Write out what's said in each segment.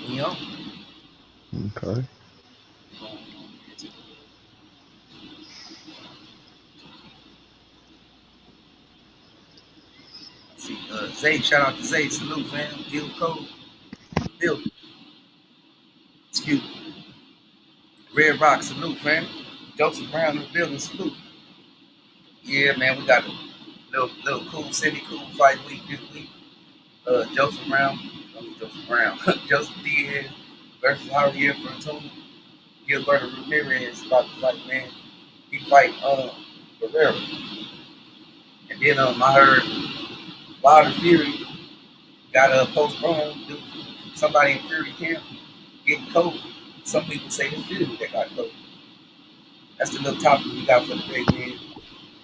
You know. Okay. See, Zay, shout out to Zay, salute, fam. Gil Cole, Bill, excuse me. Red Rock, salute, fam. Joseph Brown in the building, salute. Yeah, man, we got a little cool, semi-cool fight week this week. Joseph Brown, Joseph Diaz versus Javier Fortuna. Gilberto Ramirez about to fight, man. He fight Pereira. And then I heard Wilder Fury got postponed due to somebody in Fury camp getting COVID. Some people say it's Fury that got COVID. That's the little topic we got for the day, man.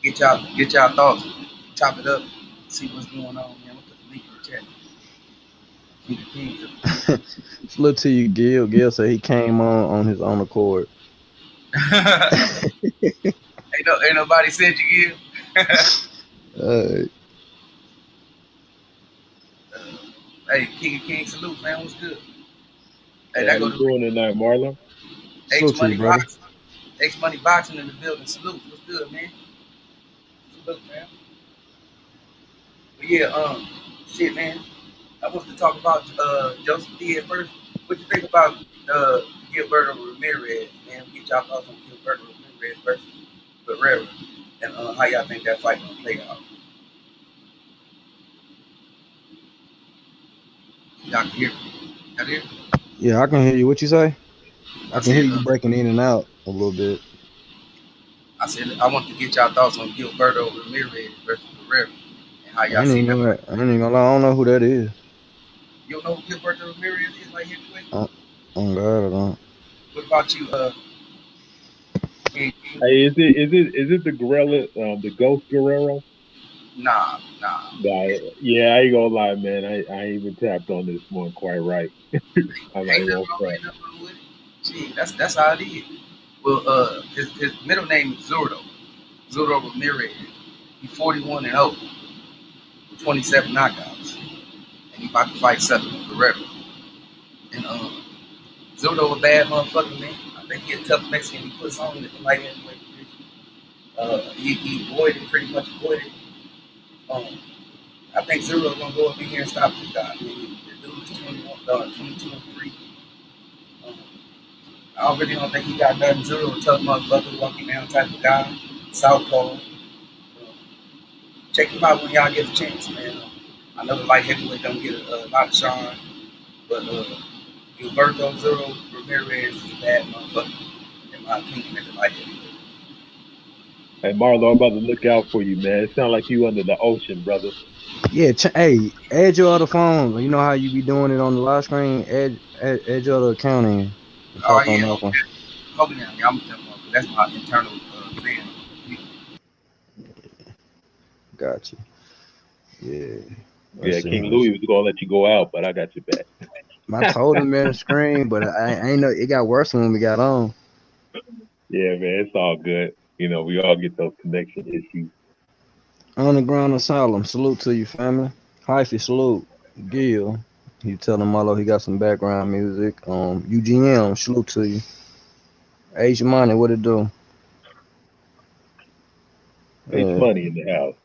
Get y'all thoughts. Chop it up. See what's going on, man. We'll put the link in the chat. Keep the kings. Salute to you, Gil. Gil said he came on his own accord. Ain't nobody said you give. Hey, King of Kings, salute, man. What's good? Hey, that how you doing tonight, Marlon? X Money Boxing. X Money Boxing in the building. Salute. What's good, man? Salute, man. But yeah, shit, man. I wanted to talk about Joseph Diaz first. What you think about Gilberto Ramirez, man? Get y'all thoughts on Gilberto Ramirez versus Pereira, and how y'all think that fight gonna play out. Y'all can hear me? Y'all hear me? Yeah, I can hear you. What you say? I can hear you breaking in and out a little bit. I said I want to get y'all thoughts on Gilberto Ramirez versus Pereira and how y'all see that. I ain't even gonna lie, I don't know who that is. You don't know who Gilberto Ramirez is, like heavyweight? Oh God, I don't. What about you, Hey, is it the gorilla, the Ghost Guerrero? Nah. Yeah, I ain't gonna lie, man. I ain't even tapped on this one quite right. I'm ain't nothing wrong with it. Gee, that's how it is. Well, his middle name is Zurdo. Zurdo Ramirez. He's 41-0 with 27 knockouts, and he about to fight Sutherland Guerrero. And Zurdo a bad motherfucker, man. I think he a tough Mexican. He puts on the light heavyweight division. He pretty much avoided. I think Zurdo gonna go up in here and stop this guy. I mean, the dude is 22 and 3. I really don't think he got nothing. Zurdo a tough motherfucker, walking down type of guy. Southpaw. Check him out when y'all get a chance, man. I know the light heavyweight don't get a lot of shine, but Gilberto Zurdo Ramirez is a bad motherfucker, in my opinion, at the light heavyweight. Hey, Marlo, I'm about to look out for you, man. It sounds like you under the ocean, brother. Yeah, hey, add your other phone. You know how you be doing it on the live screen? Add your other account in. Oh, yeah. Hold me down. I'm that's my internal fan. Gotcha. Yeah. Yeah, King Louis was gonna let you go out, but I got your back. I told him on the screen, but I ain't know it got worse when we got on. Yeah, man, it's all good. You know, we all get those connection issues. Underground Asylum, salute to you, family. Hyphy, salute. Gil, he telling Marlo he got some background music. UGM, salute to you. Asian Money, what it do? It's money in the house.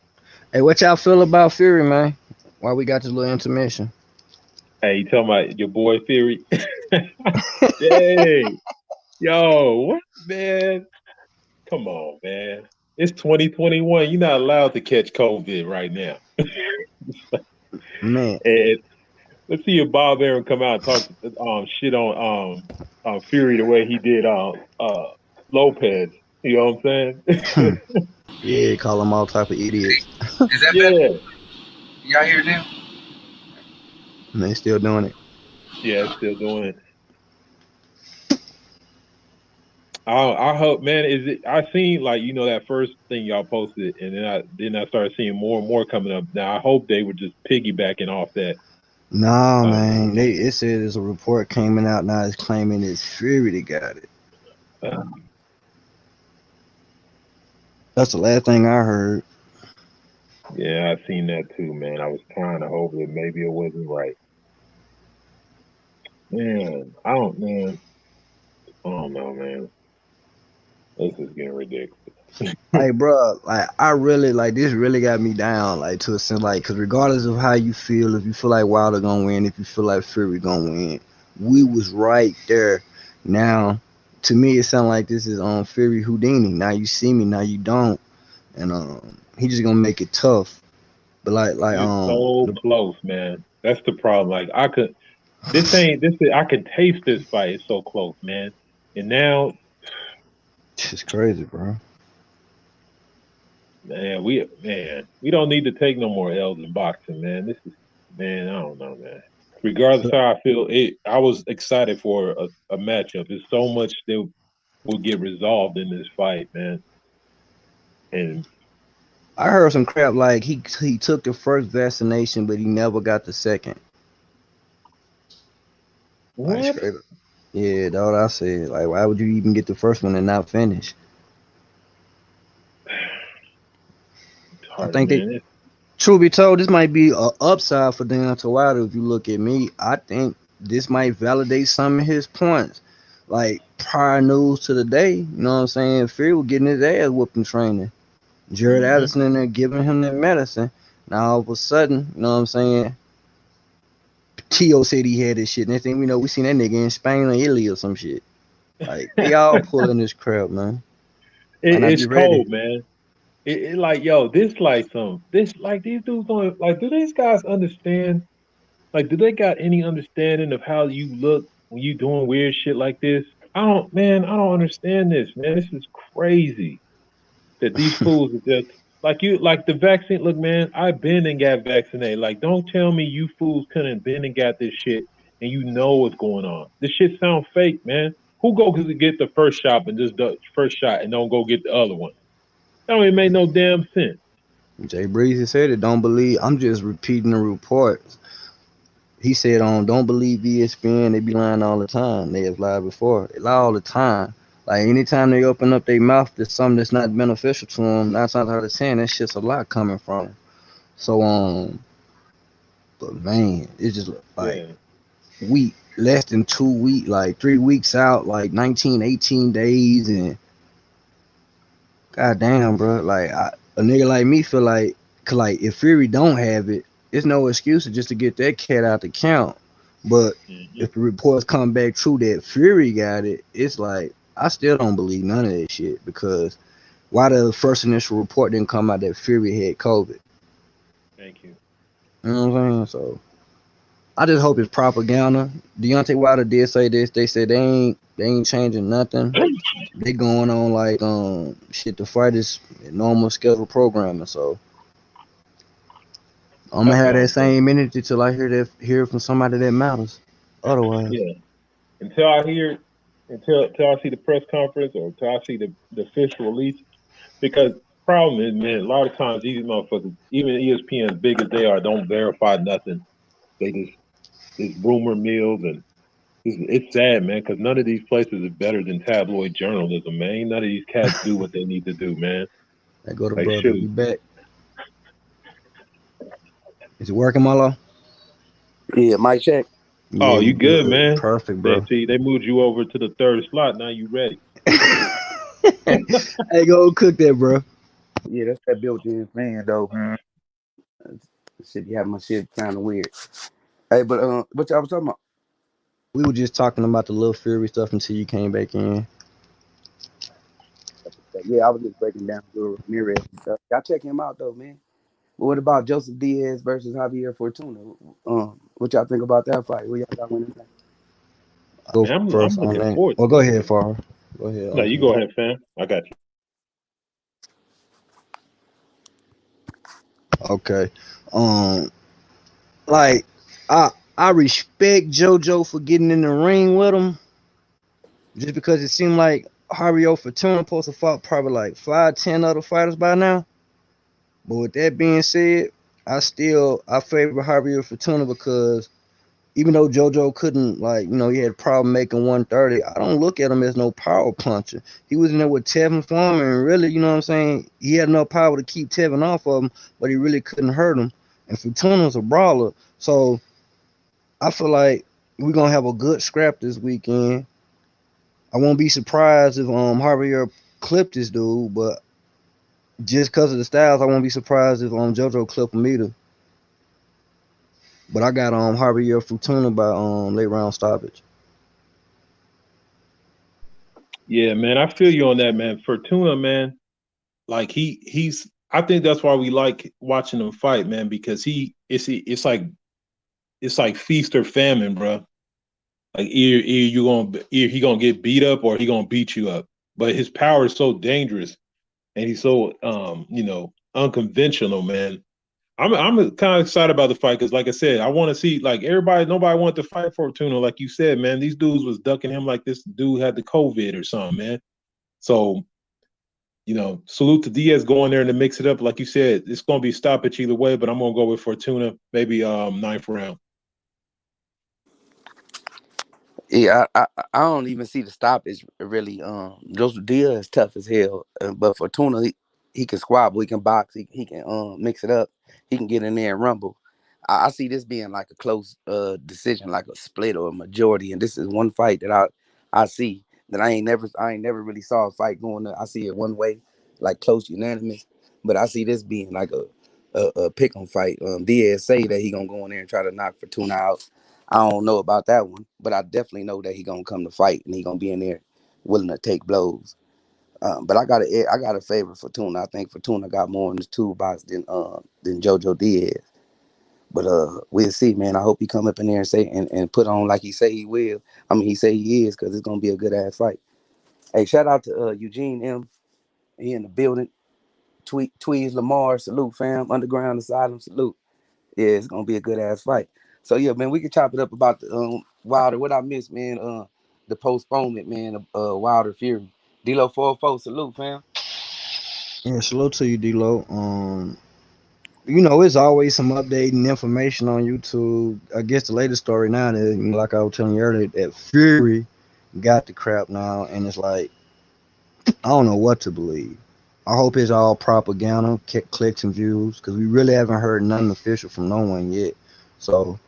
Hey, what y'all feel about Fury, man? Why we got this little intermission? Hey, you talking about your boy Fury? Hey, yo, what, man? Come on, man. It's 2021. You're not allowed to catch COVID right now. Man. And let's see if Bob Aaron come out and talk shit on Fury the way he did Lopez. You know what I'm saying? Yeah, call them all type of idiots. Is that better? Y'all hear them? And they still doing it. Yeah, still doing it. I hope, man. I seen like that first thing y'all posted, and then I started seeing more and more coming up. Now I hope they were just piggybacking off that. Nah, man. It said there's a report coming out now. It's claiming it's Fury that got it. That's the last thing I heard. Yeah, I seen that too, man. I was trying to hope that maybe it wasn't right. Man, I don't know, man. This is getting ridiculous. Like, bro, like I really like this. Really got me down, like to a sense, like because regardless of how you feel, if you feel like Wilder gonna win, if you feel like Fury gonna win, we was right there. Now, to me, it sounds like this is on Fury Houdini. Now you see me, now you don't, and he just gonna make it tough. But It's so close, man. That's the problem. Like I could taste this fight. It's so close, man. And now, it's crazy, bro. we don't need to take no more L's in boxing, man. This is, man, I don't know, man. Regardless So how I feel, I was excited for a matchup. There's so much that will get resolved in this fight, man. And I heard some crap like he took the first vaccination, but he never got the second. Like what? straight up. Yeah, that's what I said. Like, why would you even get the first one and not finish? It's I hard, think they, man. truth be told, this might be a upside for Deontay Wilder. If you look at me, I think this might validate some of his points. Like prior news to the day, you know what I'm saying? Fury was getting his ass whooped in training. Jared Hmm. Addison in there giving him that medicine. Now all of a sudden, you know what I'm saying? Tio said he had this shit. Next thing we know, we seen that nigga in Spain or Italy or some shit. Like they all pulling this crap, man. Might not be It's ready. cold, man. Like, yo, this like these dudes don't like. Do these guys understand? Like, do they got any understanding of how you look when you doing weird shit like this? I don't understand this, man. This is crazy that these fools are just like the vaccine. Look, man, I've been and got vaccinated. Like, don't tell me you fools couldn't been and got this shit and you know what's going on. This shit sound fake, man. Who go to get the first shot and just the first shot and don't go get the other one? That don't even make no damn sense. Jay Breezy said it. Don't believe. I'm just repeating the reports. He said, don't believe ESPN. They be lying all the time. They have lied before. They lie all the time. Like anytime they open up their mouth, there's something that's not beneficial to them. That's not how they're saying. That shit's a lot coming from 'em. So but man, it's just like Yeah. less than 2 weeks, like 3 weeks out, like 19, 18 days, and god damn, bro. Like a nigga like me feel like, cause like if Fury don't have it, it's no excuse just to get that cat out the count. But Hmm. if the reports come back true that Fury got it, it's like I still don't believe none of that shit because why the first initial report didn't come out that Fury had COVID? Thank you. You know what I'm saying? So I just hope it's propaganda. Deontay Wilder did say this. They said they ain't changing nothing. They going on like shit. The fight is normal scheduled programming. So I'm gonna That have that sounds good. same energy till I hear from somebody that matters. Otherwise, Yeah. Until I hear, until I see the press conference or until I see the official release, because problem is, man, a lot of times these motherfuckers, even ESPN, as big as they are, don't verify nothing. They just it's rumor mills, and it's sad, man, because none of these places are better than tabloid journalism, man. Ain't none of these cats do what they need to do, man. I go to Like, brother. shoot. You back? Is it working, Marlo? Yeah, mic check. Yeah, Oh, you you good, good? man? Perfect, They bro. see they moved you over to the third slot. Now you ready? Hey, go cook that, bro. Yeah, that's that built-in fan though, man. Shit be having my shit kind of weird. Hey, but what y'all was talking about? We were just talking about the little Fury stuff until you came back in. Yeah, I was just breaking down Zurdo Ramirez and stuff. Y'all check him out though, man. But what about Joseph Diaz versus Javier Fortuna? What y'all think about that fight? Who y'all got winning that? Go Man, I'm first on looking that. forward Well, to go this ahead, shit. Far. Go ahead No, on you that. go ahead, fam. I got you. Okay. Um, like I respect JoJo for getting in the ring with him, just because it seemed like Javier Fortuna supposed to fought probably like 5, 10 other fighters by now. But with that being said, I favor Javier Fortuna because even though JoJo couldn't, like, he had a problem making 130, I don't look at him as no power puncher. He was in there with Tevin Farmer, and really, you know what I'm saying, he had enough power to keep Tevin off of him, but he really couldn't hurt him. And Fortuna was a brawler. So I feel like, we're gonna have a good scrap this weekend. I won't be surprised if Javier clipped this dude, but just because of the styles, I won't be surprised if JoJo clip him either. But I got Javier Fortuna by late round stoppage. Yeah, man, I feel you on that, man. Fortuna, man, like he's. I think that's why we like watching him fight, man, because it's like feast or famine, bro. Like either he gonna get beat up or he gonna beat you up. But his power is so dangerous and he's so unconventional, man. I'm kind of excited about the fight because, like I said, I want to see like nobody wanted to fight Fortuna, like you said, man. These dudes was ducking him like this dude had the COVID or something, man. So salute to Diaz going there and to mix it up, like you said. It's gonna be stoppage either way, but I'm gonna go with Fortuna, maybe ninth round. Yeah, I don't even see the stoppage really. Joseph Diaz is tough as hell, but Fortuna he can squabble, he can box, he can mix it up, he can get in there and rumble. I see this being like a close decision, like a split or a majority, and this is one fight that I see that I ain't never really saw a fight going. I see it one way, like close unanimous, but I see this being like a pick 'em fight. Diaz say that he gonna go in there and try to knock Fortuna out. I don't know about that one, but I definitely know that he gonna come to fight and he gonna be in there willing to take blows. But I got a favor for Fortuna. I think Fortuna got more in his toolbox than JoJo Diaz. But we'll see, man. I hope he come up in there and say and put on like he say he will. I mean, he say he is because it's gonna be a good ass fight. Hey, shout out to Eugene M. He in the building. Tweez Lamar, salute fam. Underground Asylum, salute. Yeah, it's gonna be a good ass fight. So yeah, man, we can chop it up about the Wilder. What I missed, man, the postponement, man, of Wilder Fury. D-Lo 404, salute, fam. Yeah, salute to you, D-Lo. It's always some updating information on YouTube. I guess the latest story now is, like I was telling you earlier, that Fury got the crap now, and it's like I don't know what to believe. I hope it's all propaganda, clicks and views, because we really haven't heard nothing official from no one yet. So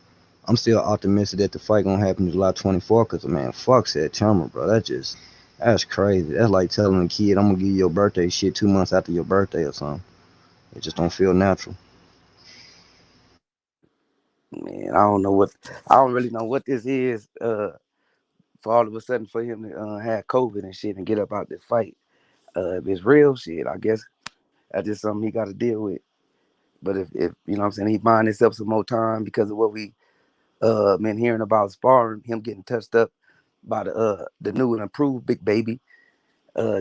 I'm still optimistic that the fight gonna happen July 24th. Cause man, fuck September, bro. That's crazy. That's like telling a kid I'm gonna give you your birthday shit 2 months after your birthday or something. It just don't feel natural. Man, I don't really know what this is. For all of a sudden for him to have COVID and shit and get up out this fight. If it's real shit, I guess that's just something he got to deal with. But if you know what I'm saying, he buying himself some more time because of what we been hearing about sparring, him getting touched up by the new and improved big baby,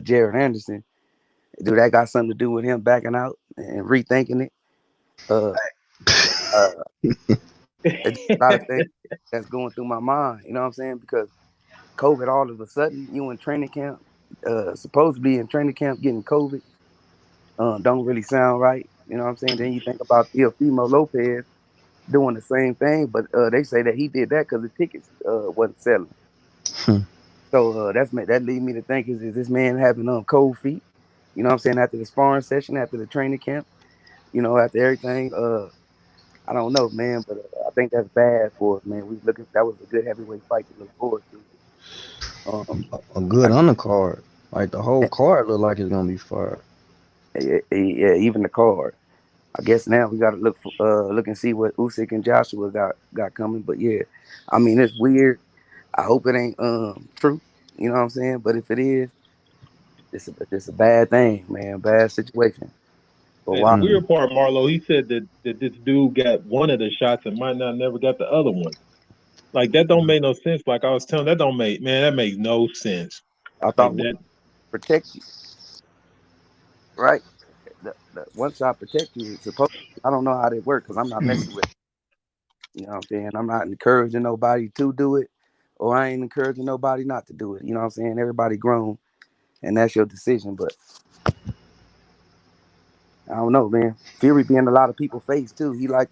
Jared Anderson. Do that got something to do with him backing out and rethinking it? Uh, uh, it's just a lot of things that's going through my mind. You know what I'm saying? Because COVID, all of a sudden, you in training camp, supposed to be in training camp getting COVID, don't really sound right. You know what I'm saying? Then you think about Teofimo Lopez doing the same thing, but they say that he did that because the tickets wasn't selling. So that lead me to think is this man having cold feet? You know what I'm saying? After the sparring session, after the training camp, after everything. I don't know, man, but I think that's bad for us, man. That was a good heavyweight fight to look forward to. A good I, undercard. Like the whole card look like it's gonna be fire. yeah, even the card. I guess now we got to look and see what Usyk and Joshua got coming. But yeah, I mean it's weird. I hope it ain't true. You know what I'm saying? But if it is, it's a bad thing, man. Bad situation. But And the why? Mm. weird part, Marlo, he said that this dude got one of the shots and might not never got the other one. Like that don't make no sense. Like I was telling, that makes no sense. I Like thought one that. protect you, right? The one shot protect you. It's supposed. I don't know how they work because I'm not messing with. You know what I'm saying? I'm not encouraging nobody to do it, or I ain't encouraging nobody not to do it. You know what I'm saying? Everybody grown, and that's your decision. But I don't know, man. Fury being a lot of people's face too. He like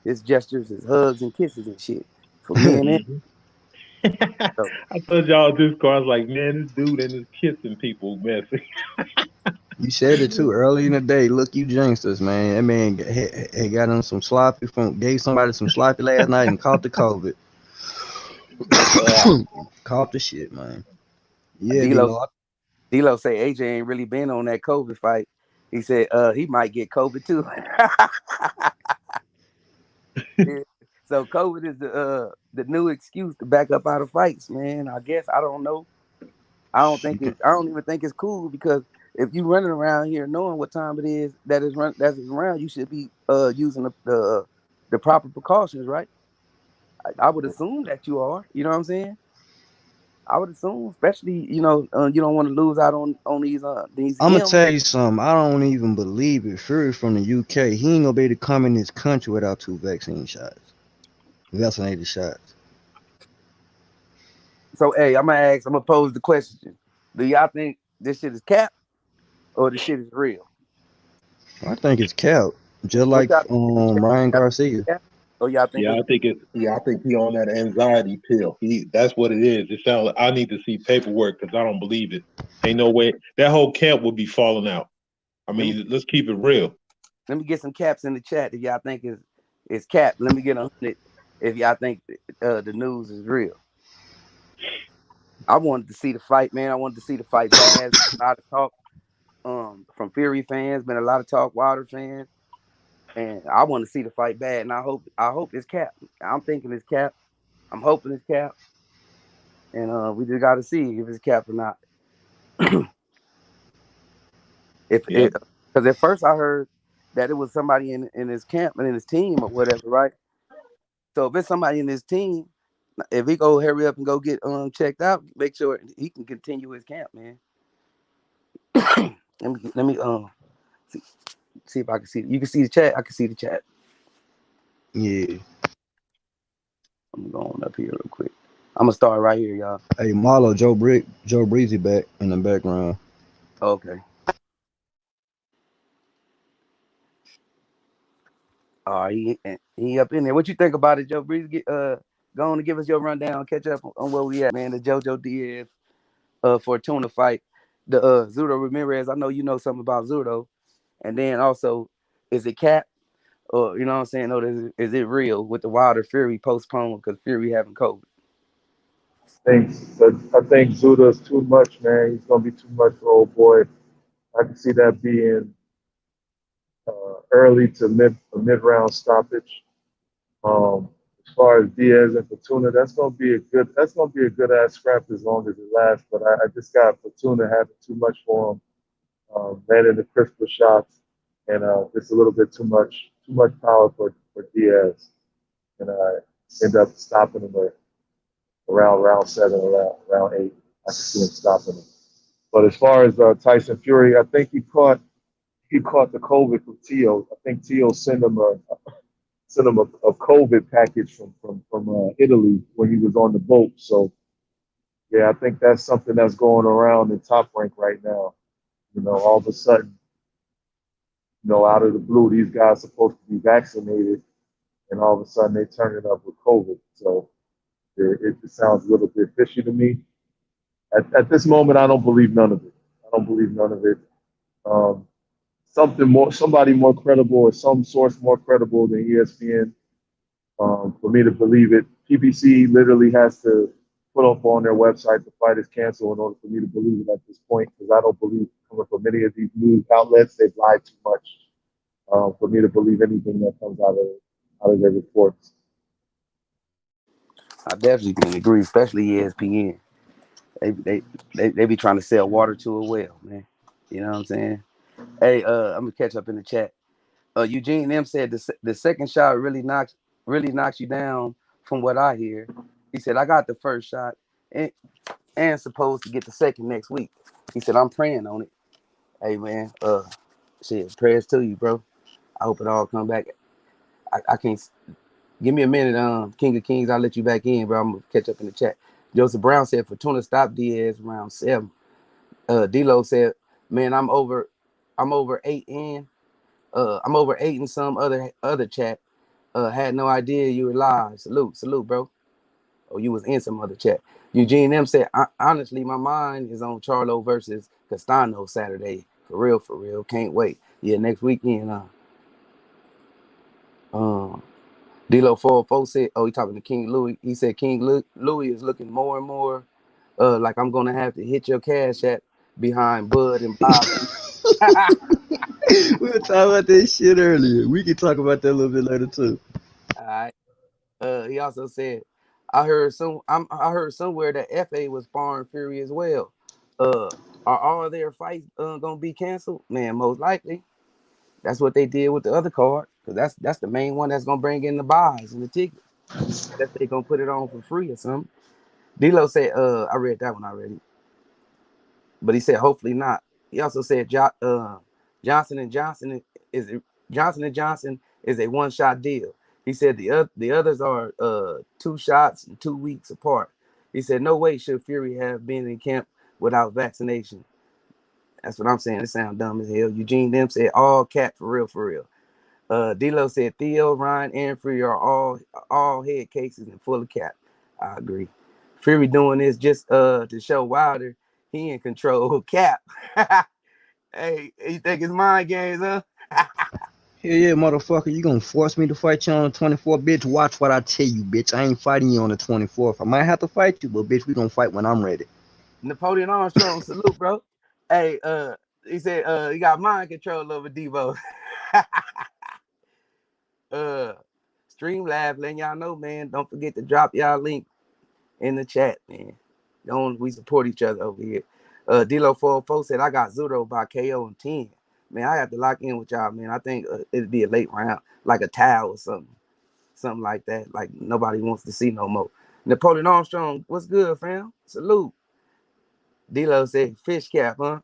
his gestures, his hugs and kisses and shit for men and Mhm. so, I told y'all this car. I was like, man, this dude and his kissing people, man. You said it too early in the day. Look, you jinxed man. That man had got him some sloppy from gave somebody some sloppy last night and caught the COVID. Caught the shit, man. Yeah, D-Lo, D-Lo. D-Lo say AJ ain't really been on that COVID fight. He said he might get COVID too. Yeah. So COVID is the new excuse to back up out of fights, man. I guess I don't know. I don't even think it's cool because if you running around here knowing what time it is that is around, you should be using the proper precautions, right? I would assume that you are. You know what I'm saying? I would assume, especially you don't want to lose out on these I'm gonna M's. tell you something. I don't even believe it. Fury from the UK, he ain't gonna be able to come in this country without 2 vaccinated shots. So hey, I'm gonna pose the question: do y'all think this shit is cap or this shit is real? I think it's cap, just What like y'all think? Ryan Y'all think Garcia. it's cap or y'all think Yeah, it's I think he on that anxiety pill. That's what it is. It sounds like I need to see paperwork because I don't believe it. Ain't no way that whole camp would be falling out. I let me mean, let's keep it real. get some caps in the chat if y'all think it's cap. Let me get 100 if y'all think the news is real. I wanted to see the fight, man. I wanted to see the fight bad. A lot of talk from Fury fans, been a lot of talk Wilder fans, and I want to see the fight bad. And I hope it's cap. I'm thinking it's cap. I'm hoping it's cap, and we just got to see if it's cap or not. If Yeah, it, because at first I heard that it was somebody in his camp and in his team or whatever, right? So if it's somebody in his team, if he go hurry up and go get checked out, make sure he can continue his camp, man. Let me see if I can see. You can see the chat. I can see the chat. Yeah. I'm going up here real quick. I'm gonna start right here, y'all. Hey, Joe Breezy back in the background. Okay. All right, he up in there. What you think about it, Joe Breeze? Go on and give us your rundown. Catch up on where we at, man. The JoJo Diaz Fortuna fight, the Zurdo Ramirez. I know you know something about Zurdo, and then also, is it cap or you know what I'm saying? Or is it real with the Wilder Fury postponed because Fury having COVID? I think Zuda's too much, man. He's gonna be too much for old boy. I can see that being early to mid round stoppage. As far as Diaz and Fortuna, that's gonna be a good ass scrap as long as it lasts. But I just got Fortuna having too much for him, landing the crisper shots, and just a little bit too much power for Diaz, and end up stopping him around round seven, around round eight. I can see him stopping him. But as far as Tyson Fury, I think he caught the COVID from Tio. I think Tio sent him a COVID package from Italy when he was on the boat. So yeah, I think that's something that's going around in Top Rank right now. All of a sudden, out of the blue, these guys are supposed to be vaccinated, and all of a sudden they turn it up with COVID. So it sounds a little bit fishy to me. At this moment, I don't believe none of it. I don't believe none of it. Um, somebody more credible or some source more credible than ESPN for me to believe it. PBC literally has to put up on their website the fight is canceled in order for me to believe it at this point because I don't believe coming from many of these news outlets they've lied too much for me to believe anything that comes out of their reports. I definitely can agree, especially ESPN. They be trying to sell water to a well, man. You know what I'm saying? Hey, I'm gonna catch up in the chat. Eugene M said the second shot really knocks you down. From what I hear, he said I got the first shot and supposed to get the second next week. He said I'm praying on it. Hey man, shit, prayers to you, bro. I hope it all come back. I can't give me a minute, King of Kings. I'll let you back in, bro. I'm gonna catch up in the chat. Joseph Brown said Fortuna stopped Diaz around 7. D-Lo said, man, I'm over 8 in. I'm over 8 in some other chat. Had no idea you were live. Salute, bro. Oh, you was in some other chat. Eugene M said, honestly, my mind is on Charlo versus Castano Saturday. For real. Can't wait. Yeah, next weekend. Uh, D-Lo 404 said, oh, he talking to King Louis. He said King Louis is looking more and more like I'm gonna have to hit your cash app behind Bud and Bob. We were talking about this shit earlier. We can talk about that a little bit later too. All right. He also said, I heard somewhere that FA was sparring Fury as well. Uh, are all their fights gonna be canceled? Man, most likely. That's what they did with the other card, because that's the main one that's gonna bring in the buys and the tickets. Unless they gonna put it on for free or something. D'Lo said, I read that one already, but he said hopefully not. He also said Johnson and Johnson is Johnson and Johnson is a one-shot deal. He said the others are 2 shots and 2 weeks apart. He said no way should Fury have been in camp without vaccination. That's what I'm saying. It sounds dumb as hell. Eugene them said all cap for real, for real. D'Lo said Theo, Ryan, and Fury are all head cases and full of cap. I agree. Fury doing this just to show Wilder he in control. Cap. Hey, you think it's mind games, huh? Hell yeah, motherfucker. You gonna force me to fight you on the 24th, bitch? Watch what I tell you, bitch. I ain't fighting you on the 24th. I might have to fight you, but bitch, we gonna fight when I'm ready. Napoleon Armstrong, salute, bro. Hey, he said he got mind control over Devo. uh Streamlabs letting y'all know, man. Don't forget to drop y'all link in the chat, man. Don't we support each other over here. D-Lo 404 said I got Zurdo by KO in 10. Man, I have to lock in with y'all, man. I think it'd be a late round, like a towel or something like that. Like nobody wants to see no more. Napoleon Armstrong, what's good, fam? Salute. D-Lo said fish cap, huh?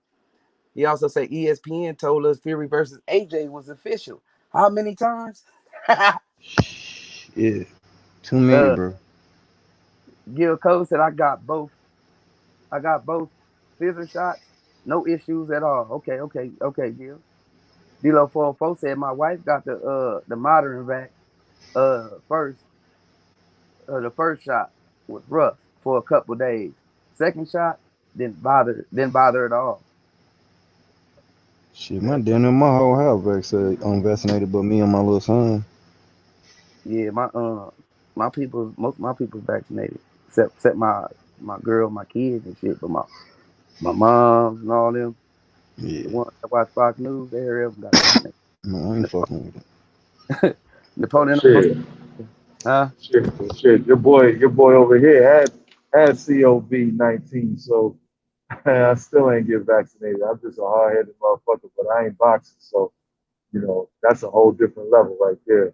He also said ESPN told us Fury versus AJ was official. How many times? Yeah, too many, bro. Gil Cole said I got both. I got both scissor shots, no issues at all. Okay, Gil. D-Lo 404 said my wife got the modern vac first. The first shot was rough for a couple days. Second shot didn't bother at all. Shit, my whole house unvaccinated, but me and my little son. Yeah, most of my people's vaccinated, except my girl, my kids and shit. But my moms and all them, Yeah, the ones that watch Fox News, they everyone got vaccinated. no, I ain't fucking with it. Napoleon, Shit, huh? shit. Your boy over here had COVID-19, so I still ain't get vaccinated. I'm just a hard-headed motherfucker, but I ain't boxing, so that's a whole different level right there.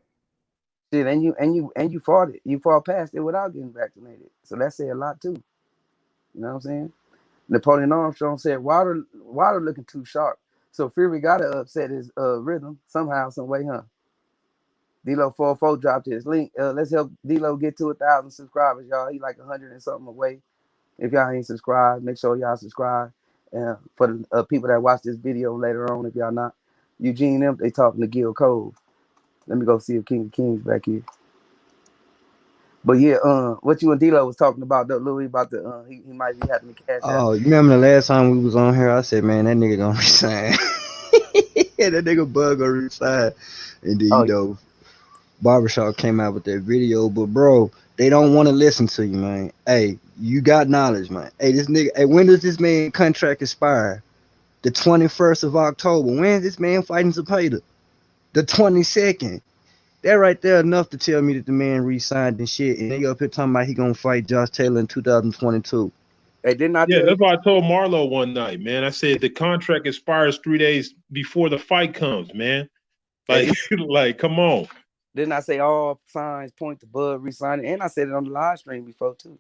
Shit, and you fought it. You fought past it without getting vaccinated. So that said a lot too. You know what I'm saying? Napoleon Armstrong said Wilder looking too sharp. So Fury gotta upset his rhythm somehow, some way, huh? D-Lo 44 dropped his link. Let's help D-Lo get to 1,000 subscribers, y'all. He like 100 and something away. If y'all ain't subscribed, make sure y'all subscribe. For the people that watch this video later on, if y'all not, Eugene them, they talking to Gil Cove. Let me go see if King of Kings back here. But yeah, what you and D-Lo was talking about though, Louis, about the he might be having the cash out. Oh, you remember the last time we was on here? I said, man, that nigga gonna resign. Yeah, that nigga Bug gonna resign. And then, Oh, Barbershop came out with that video. But, bro, they don't want to listen to you, man. Hey, you got knowledge, man. Hey, this nigga, hey, when does this man contract expire? The 21st of October. When is this man fighting Zepeda? The 22nd. That right there enough to tell me that the man re-signed and shit. And they up here talking about he gonna fight Josh Taylor in 2022. hey, didn't I Yeah, tell you? that's what I told Marlo one night, man. I said the contract expires 3 days before the fight comes, man. Like, Hey, like, come on. didn't I say all signs point to Bud resigning? And I said it on the live stream before too.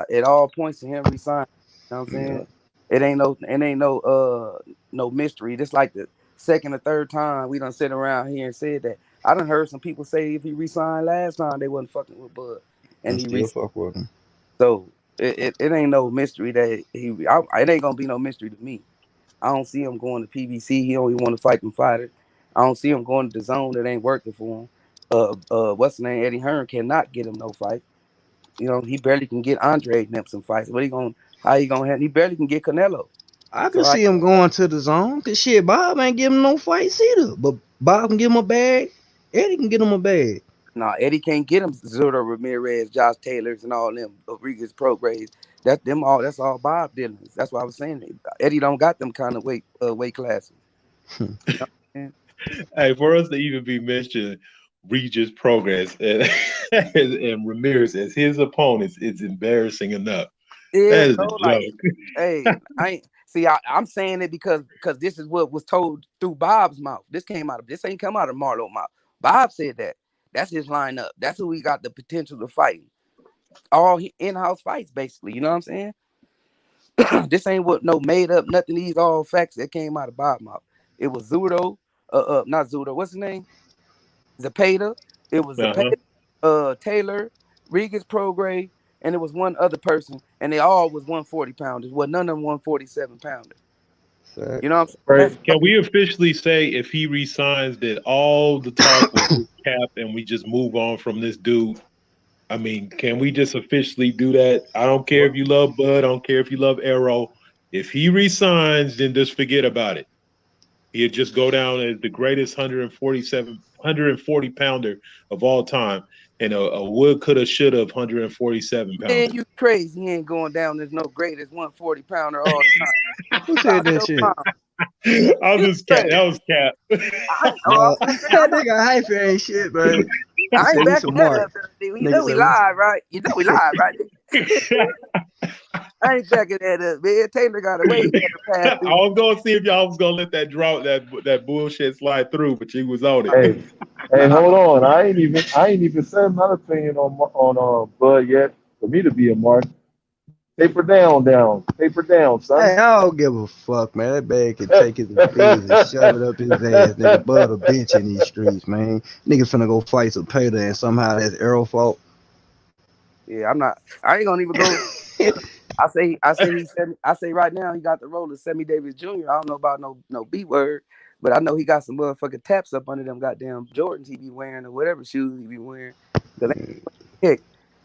It all points to him resigning. You know what I'm Yeah. saying? It ain't no mystery. Just like the second or third time we done sit around here and said that. I done heard some people say if he resigned last time they wasn't fucking with Bud, And and he still resigned. fuck with him. So it ain't no mystery that it ain't gonna be no mystery to me. I don't see him going to PBC. He only want to fight them fighters. I don't see him going to the zone that ain't working for him. What's the name? Eddie Hearn cannot get him no fight. You know, he barely can get Andre them some fights. What he gonna? How he gonna have? He barely can get Canelo. I So can see him going to the zone. Cause shit, Bob ain't giving him no fights either. But Bob can give him a bag. Eddie can get him a bag. Nah, Eddie can't get him. Zurdo, Ramirez, Josh Taylors, and all them Rodriguez Prograis. That's all Bob Dylan's. That's why I was saying it. Eddie don't got them kind of weight classes. You know what I'm Hey, for us to even be mentioned Regis Progress and, and Ramirez as his opponents, it's embarrassing enough. saying? That Yeah, is a bro. Like, joke. hey, I ain't see. I'm saying it because this is what was told through Bob's mouth. This ain't come out of Marlo's mouth. Bob said that. That's his lineup. That's who we got the potential to fight. All in-house fights, basically. You know what I'm saying? This ain't what no made up nothing. These all facts that came out of Bob's mouth. It was Zurdo, not Zurdo. What's his name? Zapata. It was Uh-huh. Zapata, Taylor, Regis Prograis, and it was one other person, and they all was 140 pounders. Well, none of them 147 pounders. You know what I'm Facts. saying? Right. That's Can we officially say if he resigns that all the talk was just cap and we just move on from this dude? I mean, can we just officially do that? I don't care if you love Bud. I don't care if you love Arrow. If he resigns, then just forget about it. He'd just go down as the greatest 140 pounder of all time and a would, coulda, shoulda 147 man, pounder. you crazy. He ain't going down as no greatest 140 pounder all time. Who said Stop that your shit? mouth. I'll You just cap. crazy. That was cap. I ain't, oh, No, I'm finna say that nigga hyphy ain't shit, bro. He I ain't said we backing some that mark. up. You Nigga know we said we. live, right? You know we live, right? I ain't backing that up, man. Taylor got a way better path I through. was gonna see if y'all was gonna let that bullshit slide through, but you was on it. Hey, hey, Nah, hold on. I ain't even said my opinion on Bud yet. For me to be a mark, taper down, son. Hey, I don't give a fuck, man. That bag can take his fingers and shove it up his ass, nigga. Bud a bitch in these streets, man. Nigga finna go fight some Peter and somehow that's Arrow fault. yeah, I'm not. I ain't gonna even go. I say right now he got the role of Sammy Davis Jr. I don't know about no B word, but I know he got some motherfucking taps up under them goddamn Jordans he be wearing or whatever shoes he be wearing. Cause heck,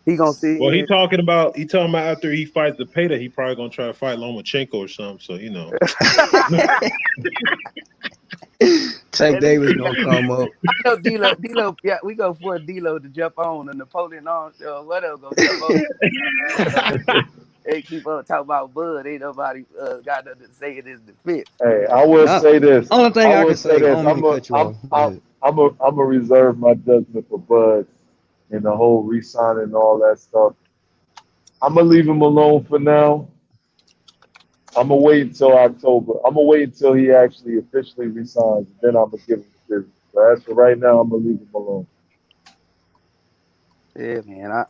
he gonna sit Well, here. he talking about after he fights the Peta, he probably gonna try to fight Lomachenko or something. So you know, Tank And then, Davis gonna come up. I know D'Lo, yeah, we go for a D'Lo to jump on, a Napoleon Armstrong, whatever, gonna jump on. They keep on talking about Bud. Ain't nobody got nothing to say in his defense. Hey, I will Nah, say this. only thing I I will can say say, I this. don't mean to cut you off. Go ahead. I'm a reserve my judgment for Bud and the whole re-signing and all that stuff. I'm gonna leave him alone for now. I'm gonna wait until October. I'm gonna wait until he actually officially resigns. Then I'm gonna give him the business. But as for right now, I'm gonna leave him alone. Yeah, man.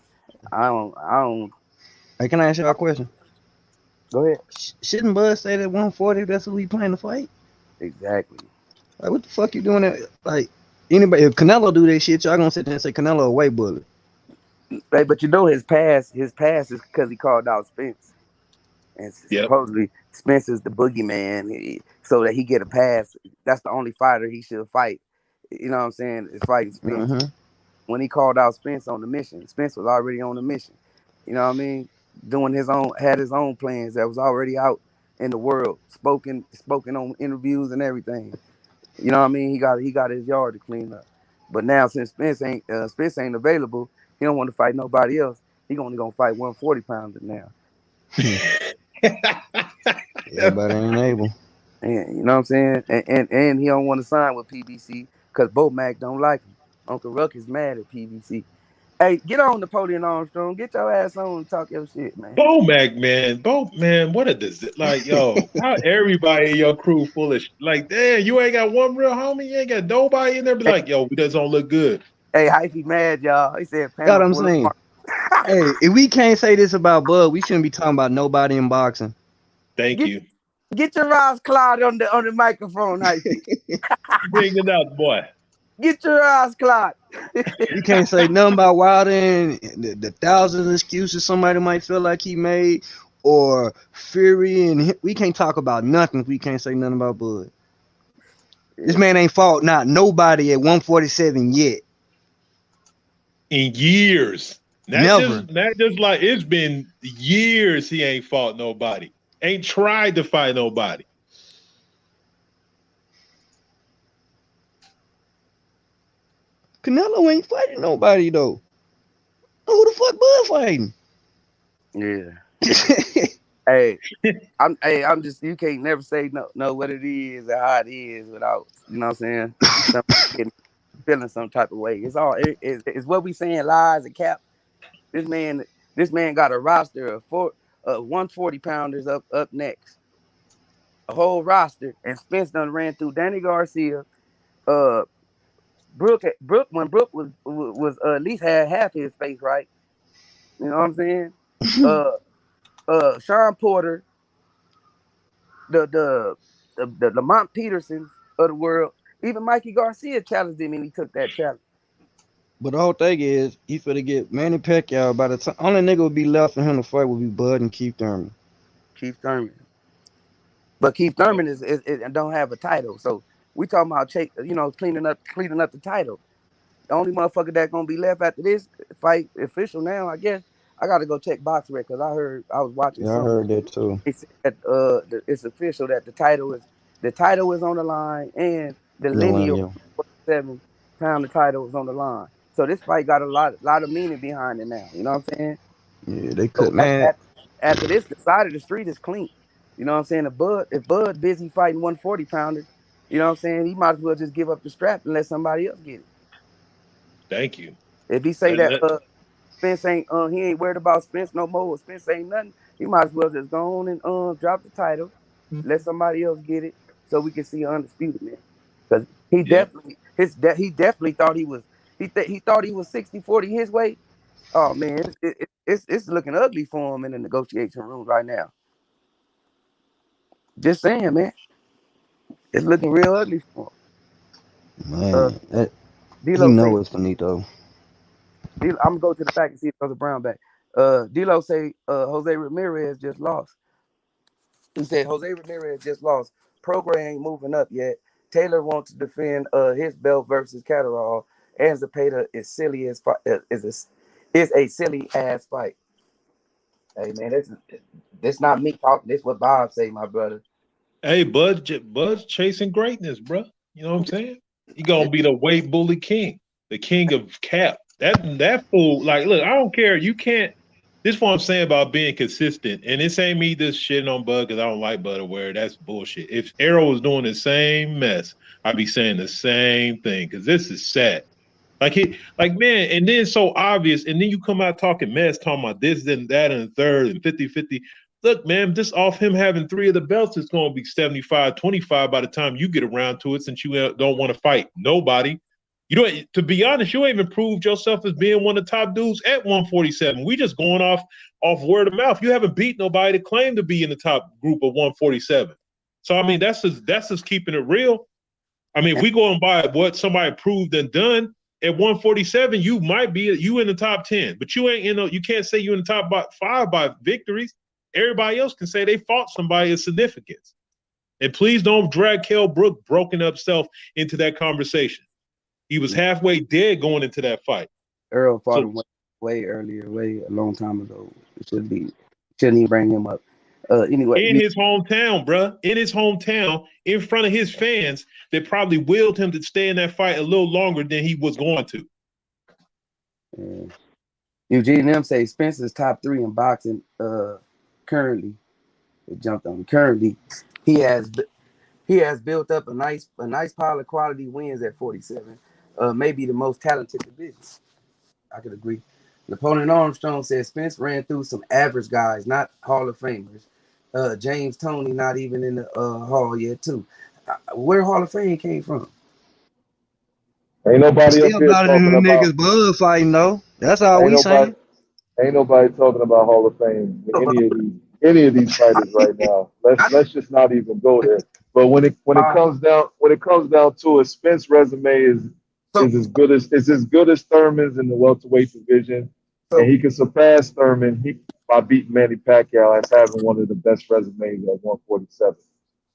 I don't. Hey, can I ask y'all a question? Go ahead. Shouldn't Bud say that 140? That's who he playing to fight. Exactly. Like, what the fuck you doing? That like anybody? If Canelo do that shit, y'all gonna sit there and say Canelo a white bullet? Hey, but you know his past is because he called out Spence, and yep. supposedly Spence is the boogeyman, so that he get a pass. That's the only fighter he should fight. You know what I'm saying? Is fighting Spence. Mm-hmm. When he called out Spence on the mission, Spence was already on the mission. You know what I mean? Doing had his own plans that was already out in the world, spoken on interviews and everything. You know what I mean? He got his yard to clean up. But now since Spence ain't available, he don't want to fight nobody else. He only gonna fight 140 pounders now. Everybody ain't able. And you know what I'm saying? And he don't want to sign with PBC because Bo Mac don't like him. Uncle Ruck is mad at PBC. Hey, get on Napoleon Armstrong. Get your ass on and talk your shit, man. Bo man, what a like, yo, how everybody in your crew full of like, damn, you ain't got one real homie, you ain't got nobody in there, be Hey, like, yo, we just don't look good. hey, Hyphy mad, y'all. He said Got what panel I'm full of saying? marks. Hey, if we can't say this about Bud, we shouldn't be talking about nobody in boxing. Thank Get you. get your Ross Clyde on the microphone, Hyphy. Bring it up, boy. Get your Ross Clyde. We can't say nothing about Wilder and the thousands of excuses somebody might feel like he made, or Fury, and we can't talk about nothing if we can't say nothing about Bud. This man ain't fought not nobody at 147 yet. In years. Never. Not just like it's been years he ain't fought nobody. Ain't tried to fight nobody. Canelo ain't fighting nobody though. Who the fuck Bud fighting? Yeah. I'm just you can't never say no what it is or how it is without you know what I'm saying. Somebody feeling some type of way. It's what we saying lies and cap. This man this man got a roster of 140 pounders up next. A whole roster, and Spence done ran through Danny Garcia, uh, Brooke when Brooke was at least had half his face right. You know what I'm saying? Uh, Sean Porter, the Lamont Petersons of the world. Even Mikey Garcia challenged him, and he took that challenge. But the whole thing is, he finna get Manny Pacquiao. By the time only nigga would be left for him to fight would be Bud and Keith Thurman. Keith Thurman, but Keith Thurman is don't have a title, so we talking about cleaning up the title. The only motherfucker that gonna be left after this fight official now, I guess. I gotta go check box rec because I was watching Yeah, I something. heard that too. They said that it's official that the title is on the line and the lineal Millennial. 7 pound the title is on the line. So this fight got a lot of meaning behind it now. You know what I'm saying? Yeah, they So could, man. after this, the side of the street is clean. You know what I'm saying? If Bud busy fighting 140 pounders, you know what I'm saying? He might as well just give up the strap and let somebody else get it. Thank you. If he say that Spence ain't he ain't worried about Spence no more, or Spence ain't nothing, he might as well just go on and drop the title, let somebody else get it, so we can see undisputed, man. Because Yeah. he definitely thought he thought he was 60-40 his way. Oh man, it's looking ugly for him in the negotiation room right now. Just saying, man, it's looking real ugly for him. Man, he D'Lo say know it's finito. I'm gonna go to the back and see if there's a brown back. D'Lo say Jose Ramirez just lost. He said Jose Ramirez just lost. Program ain't moving up yet. Taylor wants to defend his belt versus Catterall. And Zapata is silly as is a silly ass fight. Hey man, this not me talking. This what Bob say, my brother. Hey, Bud's chasing greatness, bro. You know what I'm saying? He gonna be the weight bully king, the king of cap. That fool, like, look, I don't care. You can't. This is what I'm saying about being consistent. And this ain't me just shitting on Bud because I don't like Bud Aware. That's bullshit. If Arrow was doing the same mess, I'd be saying the same thing because this is sad. Like man, and then so obvious, and then you come out talking mess, talking about this and that and the third and 50-50. Look, man, just off him having 3 of the belts, it's going to be 75-25 by the time you get around to it, since you don't want to fight nobody. You don't, to be honest, you ain't even proved yourself as being one of the top dudes at 147. We just going off word of mouth. You haven't beat nobody to claim to be in the top group of 147. So I mean, that's just keeping it real. I mean, if we go and by what somebody proved and done at 147, you might be you in the top 10, but you ain't you can't say you in the top 5 by victories. Everybody else can say they fought somebody of significance. And please don't drag Kell Brook broken up self into that conversation. He was halfway dead going into that fight. Earl fought him way earlier, way a long time ago. Shouldn't even bring him up. Anyway, in his hometown, bruh. In his hometown, in front of his fans that probably willed him to stay in that fight a little longer than he was going to. Eugene M say Spencer's top 3 in boxing currently. It jumped on him. Currently, he has built up a nice pile of quality wins at 47. Maybe the most talented division. I could agree. Napoleon Armstrong says Spence ran through some average guys, not Hall of Famers. James Toney not even in the Hall yet too. Where Hall of Fame came from? Ain't nobody up Still here better than talking them about. niggas Bud fighting though. That's all Ain't we nobody. saying. Ain't nobody talking about Hall of Fame in any of these fighters right now. Let's just not even go there. But when it comes down to it, Spence resume So is as good as Thurman's in the welterweight division, and so he can surpass Thurman by beating Manny Pacquiao as having one of the best resumes at 147.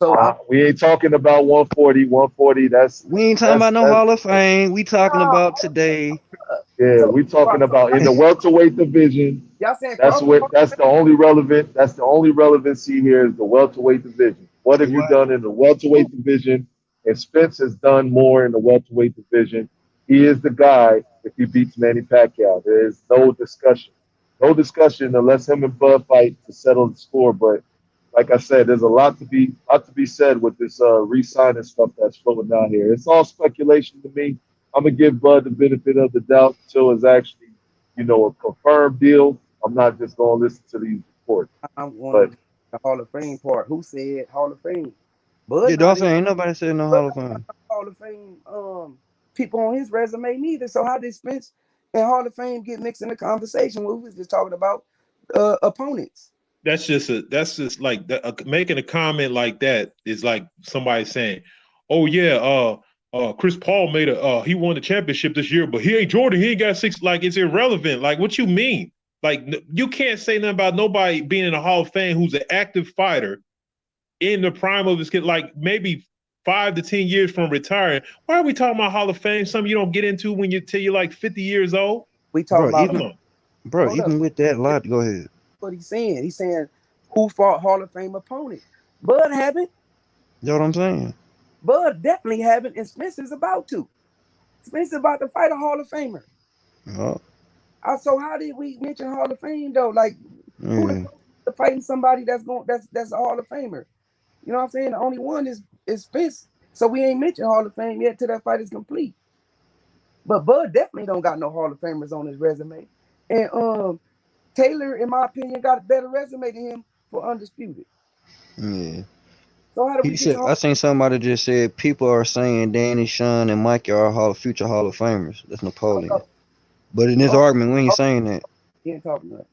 so We ain't talking about 140. 140. We ain't talking about no Hall of Fame. We talking about today. Yeah, so we talking about in the welterweight division. y'all saying That's Crawford? what. That's the only relevant. That's the only relevancy here is the welterweight division. What have you What? done in the welterweight division? And Spence has done more in the welterweight division. He is the guy if he beats Manny Pacquiao. There is no discussion. No discussion unless him and Bud fight to settle the score. But like I said, there's a lot to be said with this re-signing stuff that's floating down here. It's all speculation to me. I'm gonna give Bud the benefit of the doubt until it's actually, a confirmed deal. I'm not just gonna listen to these reports. I want But to the Hall of Fame part. Who said Hall of Fame? Bud Yeah, not Dolphin in ain't nobody said no Bud Hall of not Fame. Hall of Fame people on his resume neither. So how did Spence and Hall of Fame get mixed in the conversation? We was just talking about opponents. That's just like making a comment like that is like somebody saying, "Oh yeah, Chris Paul made he won the championship this year, but he ain't Jordan. He ain't got six. Like it's irrelevant. Like what you mean? Like you can't say nothing about nobody being in the Hall of Fame who's an active fighter in the prime of his kid. Like maybe 5 to 10 years from retiring. Why are we talking about Hall of Fame? Something you don't get into when you till you're like 50 years old. We talking Bro, about Come even on. bro, hold up. even with that lot, go ahead. What he's saying. He's saying who fought Hall of Fame opponent. Bud haven't. You know what I'm saying? Bud definitely haven't, and Spence is about to. Spence is about to fight a Hall of Famer. Oh, So how did we mention Hall of Fame though? Like who yeah. the fighting somebody that's a Hall of Famer? You know what I'm saying? The only one is Spence. So we ain't mentioned Hall of Fame yet till that fight is complete. But Bud definitely don't got no Hall of Famers on his resume. And Taylor, in my opinion, got a better resume than him for undisputed. Yeah. So how did we He get to said I seen somebody just said people are saying Danny, Sean, and Mikey are future Hall of Famers. That's Napoleon. Hall? But in this Oh, argument, we ain't oh, saying that. he ain't talking about.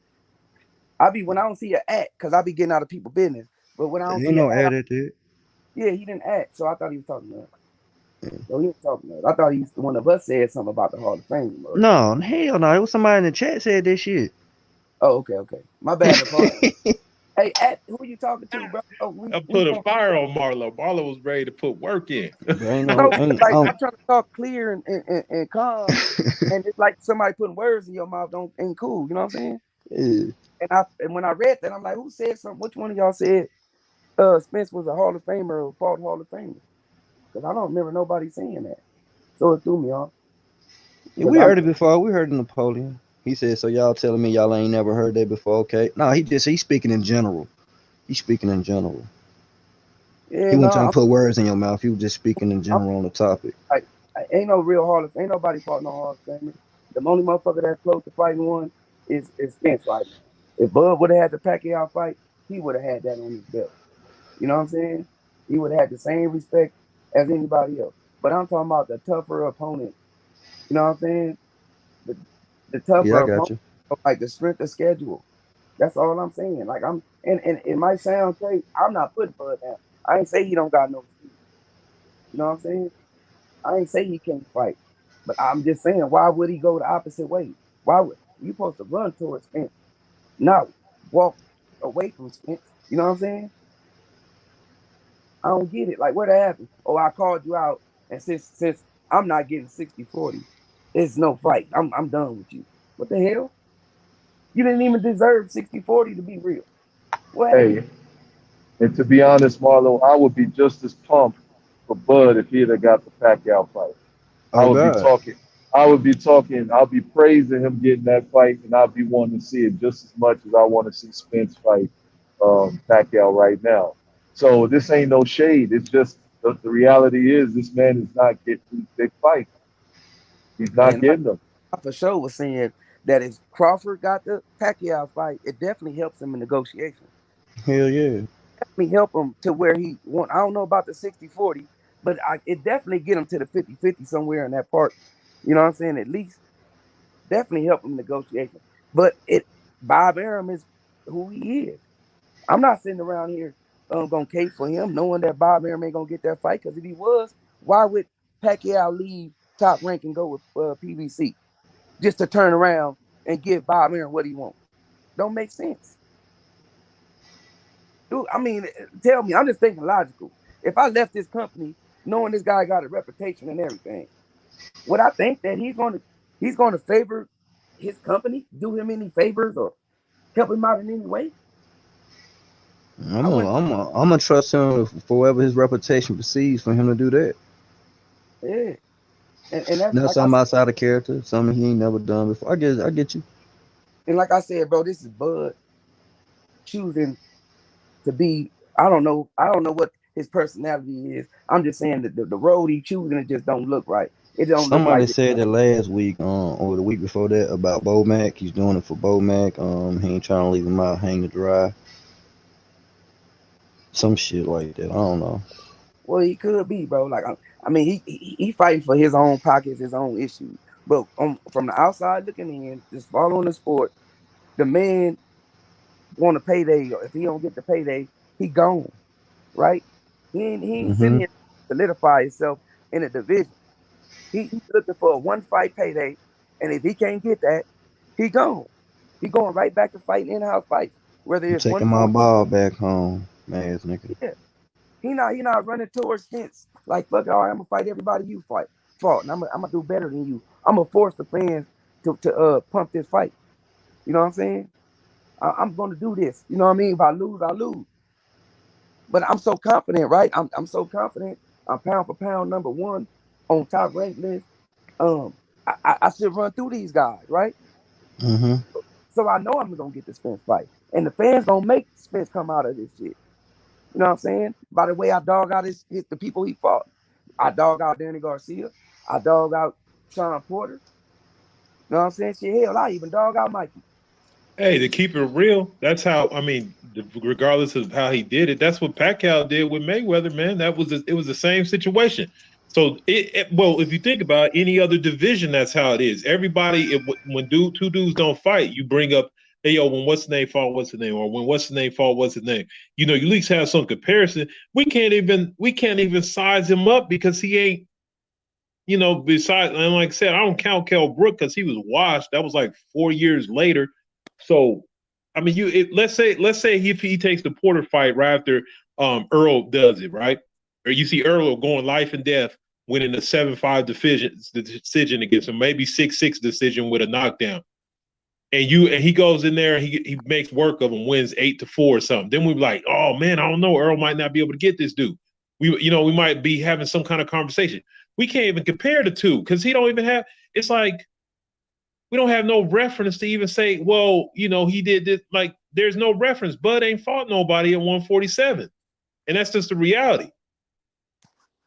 I be when I don't see an act, cause I be getting out of people business. But when I don't There ain't see an no act, add at that. yeah, he didn't act. So I thought he was talking about. So he was talking about. I thought one of us said something about the Hall of Fame. Or, No, hell no. It was somebody in the chat said this shit. oh, okay. My bad, Napoleon. Hey, who you talking to, bro? Oh, I we put a going. fire on Marlo. Marlo was ready to put work in. But ain't no No, ain't like I'm trying to talk clear and calm, and it's like somebody putting words in your mouth don't ain't cool. You know what I'm saying? yeah. And when I read that, I'm like, who said something? Which one of y'all said Spence was a Hall of Famer or fought Hall of Famer? Because I don't remember nobody saying that. So it threw me off. Yeah, Because we I heard it before. We heard Napoleon. He said, so y'all telling me y'all ain't never heard that before, okay? No, he's speaking in general. He's speaking in general. yeah He no wasn't trying I'm, to put words in your mouth. He was just speaking in I'm general on the topic. like ain't no real ain't nobody fought no Hall of Famer. The only motherfucker that's close to fighting one is Spence right now. If Bud would have had the Pacquiao fight, he would have had that on his belt. You know what I'm saying? He would have had the same respect as anybody else. But I'm talking about the tougher opponent. You know what I'm saying? The, the Yeah, tougher I got opponent, you. like the strength of schedule. That's all I'm saying. Like and it might sound crazy. I'm not putting Bud down. I ain't say he don't got no speed. You know what I'm saying? I ain't say he can't fight. But I'm just saying, why would he go the opposite way? Why would you supposed to run towards Spence, not walk away from Spence? You know what I'm saying? I don't get it. Like, what happened? Oh, I called you out, and since I'm not getting 60-40, it's no fight. I'm done with you. What the hell? You didn't even deserve 60-40 to be real. What happened? hey, and to be honest, Marlo, I would be just as pumped for Bud if he'd have got the Pacquiao fight. I Oh, would be God. talking. I would be talking. I'll be praising him getting that fight, and I'll be wanting to see it just as much as I want to see Spence fight Pacquiao right now. So this ain't no shade. It's just the reality is this man is not getting these big fights. He's not And like getting them. I for sure was saying that if Crawford got the Pacquiao fight, it definitely helps him in negotiation. Hell yeah. Definitely help him to where he want. I don't know about the 60-40, but it definitely get him to the 50-50 somewhere in that part. You know what I'm saying? At least definitely help him negotiation. But Bob Arum is who he is. I'm not sitting around here gonna cape for him, knowing that Bob Arum ain't gonna get that fight. Because if he was, why would Pacquiao leave Top Rank and go with PBC just to turn around and give Bob Arum what he wants? Don't make sense. Dude, I mean, tell me, I'm just thinking logical. If I left this company knowing this guy got a reputation and everything, would I think that he's gonna favor his company, do him any favors or help him out in any way? I wouldn't. I'm gonna trust him for wherever his reputation precedes for him to do that. Yeah. And that's Not like I something said, outside of character, something he ain't never done before. I get you. and like I said, bro, this is Bud choosing to be. I don't know what his personality is. I'm just saying that the road he choosing, it just don't look right. It don't look Somebody like it. said that last week, or the week before that, about Bo Mac. He's doing it for Bo Mac. He ain't trying to leave him out hanging to dry. Some shit like that. I don't know. Well, he could be, bro. Like I mean, he fighting for his own pockets, his own issues. But from the outside looking in, just following the sport, the man want a payday. Or if he don't get the payday, he gone. Right? He ain't sitting Mhm. here to solidify himself in a division. He's looking for a one fight payday, and if he can't get that, he gone. He going right back to fighting in-house fights, whether I'm it's taking my 140. ball back home, ass nigga. Yeah, he not running towards fence like fuck. All right, I'm gonna fight everybody you fought, and I'm gonna do better than you. I'm gonna force the fans to pump this fight. You know what I'm saying? I'm gonna do this. You know what I mean? If I lose, I lose. But I'm so confident, right? I'm so confident. I'm pound for pound number one on top ranked list. Um, I should run through these guys, right? Mhm. So I know I'm gonna get the Spence fight, and the fans gonna make Spence come out of this shit. You know what I'm saying? By the way, I dog out the people he fought. I dog out Danny Garcia. I dog out Sean Porter. You know what I'm saying? Shit, hell, I even dog out Mikey. Hey, to keep it real, that's how. I mean, regardless of how he did it, that's what Pacquiao did with Mayweather. Man, it was the same situation. So, well, if you think about any other division, that's how it is. Everybody, when two dudes don't fight, you bring up, hey, yo, when what's the name fought, what's the name, or when what's the name fought, what's the name. You know, you at least have some comparison. We can't even size him up because he ain't. Besides, and like I said, I don't count Kell Brook because he was washed. That was like 4 years later. So, I mean, let's say if he takes the Porter fight right after Earl does it, right? Or you see Earl going life and death, winning a 7-5 decision against him, maybe 6-6 decision with a knockdown. And he goes in there and he makes work of him, wins 8-4 or something. Then we're like, oh man, I don't know, Earl might not be able to get this dude. We might be having some kind of conversation. We can't even compare the two because he don't even have. It's like we don't have no reference to even say, well, he did this. Like, there's no reference. Bud ain't fought nobody at 147, and that's just the reality.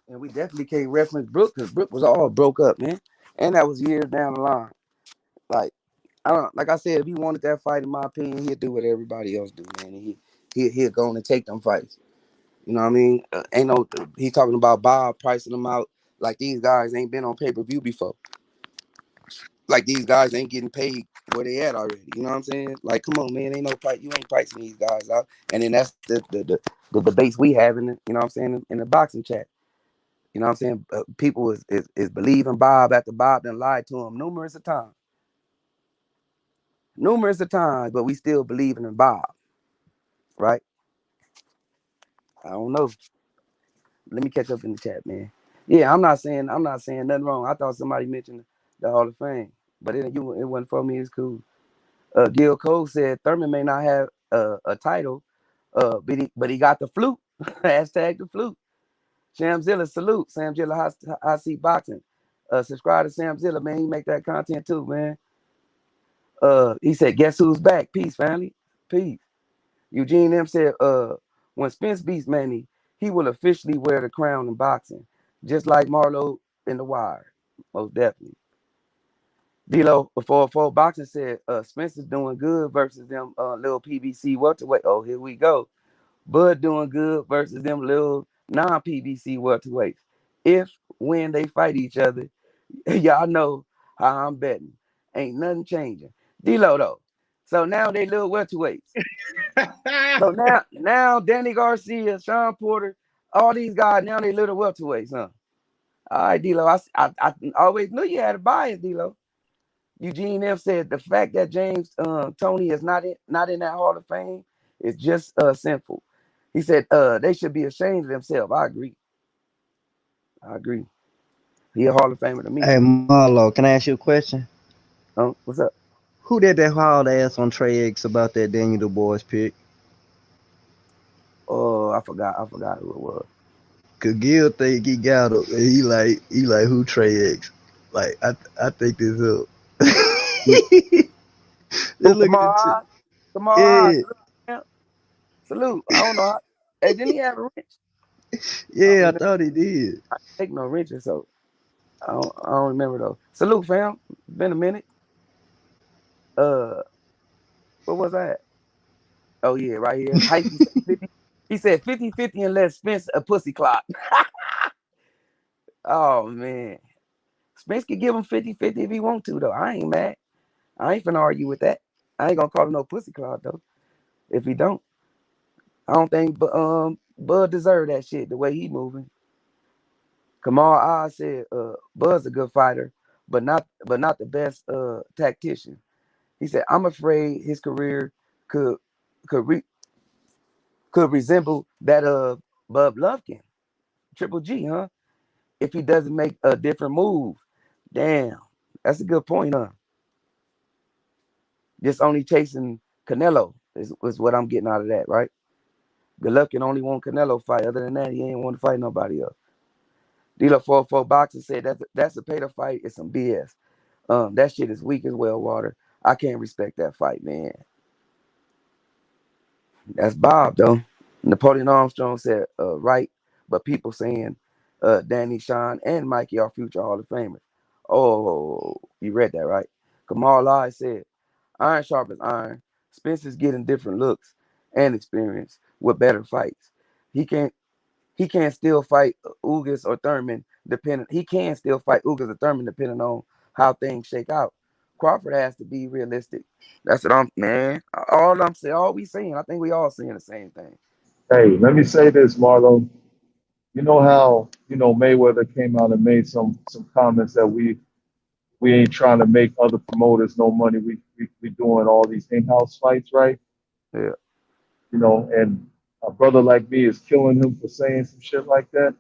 And we definitely can't reference Brook because Brook was all broke up, man. And that was years down the line. Like, I don't like I said, if he wanted that fight, in my opinion, he'd do what everybody else do, man. And he'll go on and take them fights. You know what I mean? Ain't no he talking about Bob pricing them out like these guys ain't been on pay-per-view before. Like these guys ain't getting paid where they at already. You know what I'm saying? Like, come on, man, ain't no price. You ain't pricing these guys out. And then that's the debates we have in the, you know what I'm saying, in the boxing chat. You know what I'm saying? People is believing Bob after Bob done lied to him numerous of times, but we still believing in Bob, right? I don't know. Let me catch up in the chat, man. Yeah, I'm not saying nothing wrong. I thought somebody mentioned the Hall of Fame, but it wasn't for me. It's cool. Gil Cole said Thurman may not have a title, but he got the flute. Hashtag the flute. Shamzilla salute. Sam Zilla hot seat boxing. Subscribe to Sam Zilla, man. He make that content too, man. He said, guess who's back? Peace, family. Peace. Eugene M said, when Spence beats Manny, he will officially wear the crown in boxing, just like Marlowe in The Wire. Most definitely. D-Lo, before boxing said, Spence is doing good versus them little PBC welterweight. Oh, here we go. Bud doing good versus them little non-PBC welterweights. If, when they fight each other, y'all know how I'm betting. Ain't nothing changing. D-Lo, though. So now they little welterweights. So now Danny Garcia, Sean Porter, all these guys, now they little welterweights, huh? All right, D-Lo. I always knew you had a bias, D-Lo. Eugene F said the fact that James Tony is not in that Hall of Fame is just sinful. He said they should be ashamed of themselves. I agree. He a Hall of Famer to me. Hey Marlo, can I ask you a question? What's up? Who did that hard ass on Trey X about that Daniel Du Bois pick? Oh, I forgot who it was. Cause Gil think he got him. And he like who Trey X? Like I think this up. Who, Just look at the Kamal? Kamal, yeah, salute, man. Salute. I don't know how. Hey, didn't he have a wrench? I don't yeah. I remember. thought he did. I didn't take no wrenches, so I don't remember though. Salute, fam. Been a minute. Uh, what was that? Oh yeah, right here. Hyphy said 50. He said 50-50 and let Spence a pussy clock. Oh man. Spence can give him 50-50 if he want to though. I ain't mad. I ain't finna argue with that. I ain't gonna call him no pussy clock though. If he don't. I don't think Bud deserve that shit the way he moving. Kamal Oz said Bud's a good fighter, but not the best tactician. He said, I'm afraid his career could could re- could resemble that of Bub Lumpkin, Triple G, huh? If he doesn't make a different move. Damn, that's a good point, huh? Just only chasing Canelo is what I'm getting out of that, right? Golovkin only won Canelo fight. Other than that, he ain't want to fight nobody else. Dealer 44 Boxing said that's a pay to fight. It's some BS. That shit is weak as well, Water. I can't respect that fight, man. That's Bob though. Napoleon Armstrong said, right, but people saying Danny, Sean, and Mikey are future Hall of Famers. Oh, you read that, right? Kamal Lai said, iron sharpens iron. Spencer's getting different looks and experience with better fights. He can't he can't still fight Ugas or Thurman depending he can still fight Ugas or Thurman depending on how things shake out. Crawford has to be realistic. That's what I'm man. All I'm saying, all we saying, I think we all saying the same thing. Hey, let me say this, Marlon. You know how Mayweather came out and made some comments that we ain't trying to make other promoters no money. We doing all these in-house fights, right? Yeah. And a brother like me is killing him for saying some shit like that.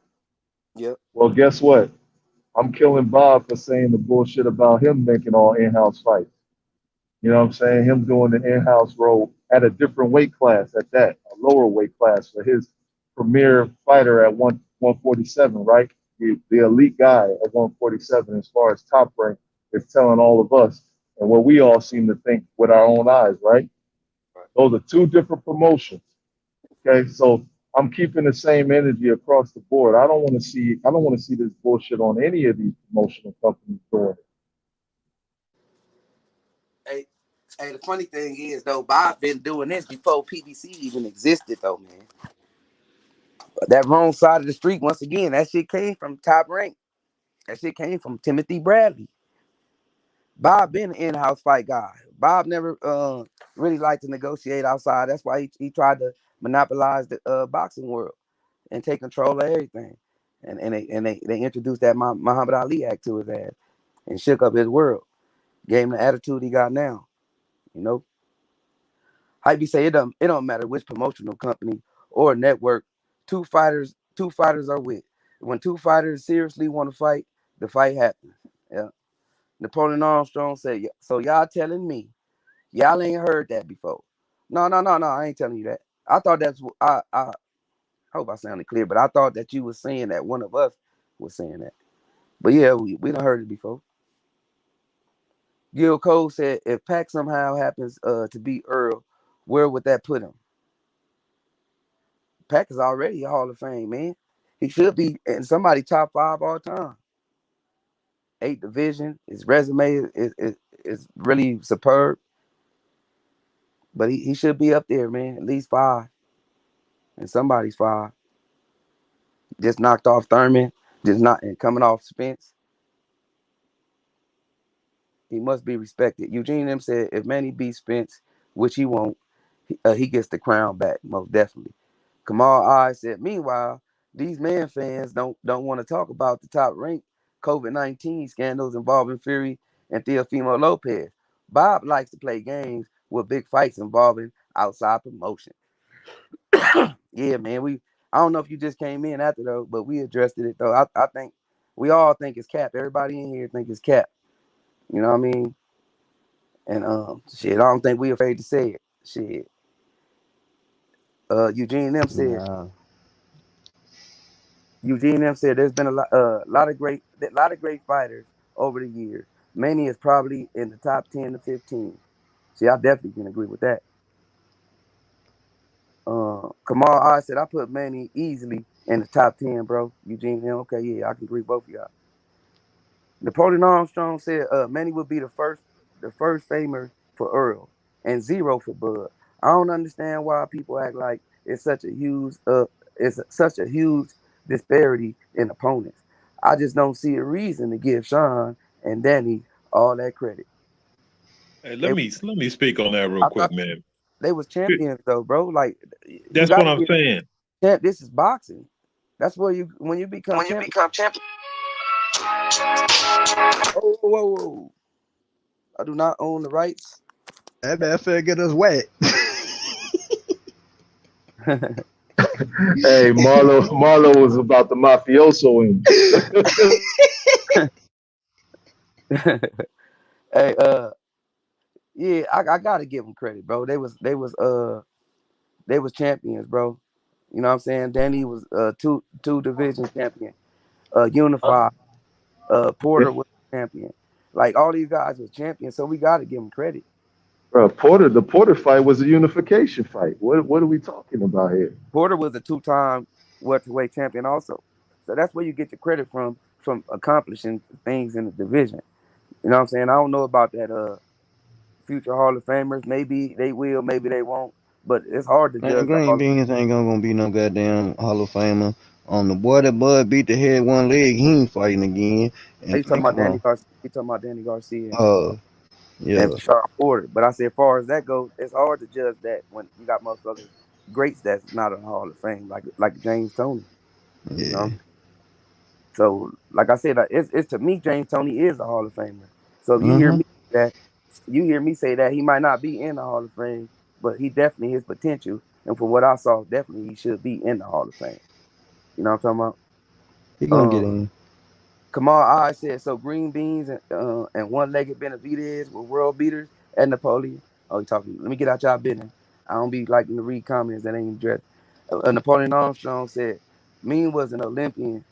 Yep. Well, guess what? I'm killing Bob for saying the bullshit about him making all in-house fights. You know what I'm saying? Him doing the in-house role at a different weight class at that, a lower weight class for his premier fighter at 147, right? The elite guy at 147 as far as top rank is telling all of us and what we all seem to think with our own eyes, right? Those are two different promotions. Okay, so I'm keeping the same energy across the board. I don't want to see this bullshit on any of these promotional companies doing it. Hey, hey, the funny thing is though, Bob been doing this before PBC even existed though, man. But that wrong side of the street, once again, that shit came from Top Rank. That shit came from Timothy Bradley. Bob been an in-house fight guy. Bob never really liked to negotiate outside. That's why he tried to monopolize the boxing world and take control of everything. And they introduced that Muhammad Ali Act to his ass and shook up his world. Gave him the attitude he got now. You know, Hype say it don't matter which promotional company or network two fighters are with. When two fighters seriously want to fight, the fight happens. Yeah. Napoleon Armstrong said, so y'all telling me y'all ain't heard that before? No, no, no, no. I ain't telling you that. I thought I hope I sounded clear, but I thought that you was saying that one of us was saying that. But yeah, we done heard it before. Gil Cole said if Pac somehow happens to beat Earl, where would that put him? Pac is already a Hall of Fame, man. He should be in somebody top five all time. Eight division. His resume is really superb. But he should be up there, man. At least five. And somebody's five. Just knocked off Thurman. Just not and coming off Spence. He must be respected. Eugene M said if Manny beats Spence, which he won't, he gets the crown back, most definitely. Kamal I said, meanwhile, these man fans don't want to talk about the top ranked COVID-19 scandals involving Fury and Teofimo Lopez. Bob likes to play games with big fights involving outside promotion. Yeah, man. I don't know if you just came in after though, but we addressed it though. I think we all think it's cap. Everybody in here think it's cap. You know what I mean? And shit, I don't think we afraid to say it. Shit. Eugene M said Nah, Eugene M said there's been a lot of great fighters over the years. Manny is probably in the top 10 to 15. See, I definitely can agree with that. Kamal I said I put Manny easily in the top 10, bro. Eugene, okay, yeah, I can agree with both of y'all. Napoleon Armstrong said Manny would be the first famer for Earl and zero for Bud. I don't understand why people act like it's such a huge disparity in opponents. I just don't see a reason to give Sean and Danny all that credit. Hey, let They, me let me speak on that real I quick, thought man. they was champions though, bro. Like you That's got what to I'm get saying. champ. This is boxing. That's where you when you become When you champion. become champion. Oh, whoa, whoa. I do not own the rights. That man finna get us wet. Hey, Marlo was about the mafioso in. Hey, yeah, I gotta give them credit, bro. They was champions, bro. You know what I'm saying? Danny was two division champion. Unified. Porter was champion. Like all these guys was champions, so we gotta give them credit. Bro, the Porter fight was a unification fight. What are we talking about here? Porter was a two-time welterweight champion also. So that's where you get the credit from accomplishing things in the division. You know what I'm saying? I don't know about that future Hall of Famers. Maybe they will, maybe they won't. But it's hard to Man, judge the Green Hall of Beans ain't gonna be no goddamn Hall of Famer. On the boy that Bud beat the head one leg, he ain't fighting again. Are And you talking about come Danny on. Garcia? You talking about Danny Garcia and Yeah. Sean Porter? But I said, as far as that goes, it's hard to judge that when you got motherfuckers greats that's not in the Hall of Fame, like James Tony. You know. Yeah. So, like I said, it's to me, James Tony is a Hall of Famer. So if you hear Mm-hmm. me say that, you hear me say that he might not be in the Hall of Fame, but he definitely his potential, and from what I saw, definitely he should be in the Hall of Fame. You know what I'm talking He gonna about? get in. Kamal I said so. Green beans and one-legged Benavidez were world beaters at Napoleon. Oh, you talking? Let me get out y'all business. I don't be liking to read comments that ain't addressed. Napoleon Armstrong said, "Mean was an Olympian."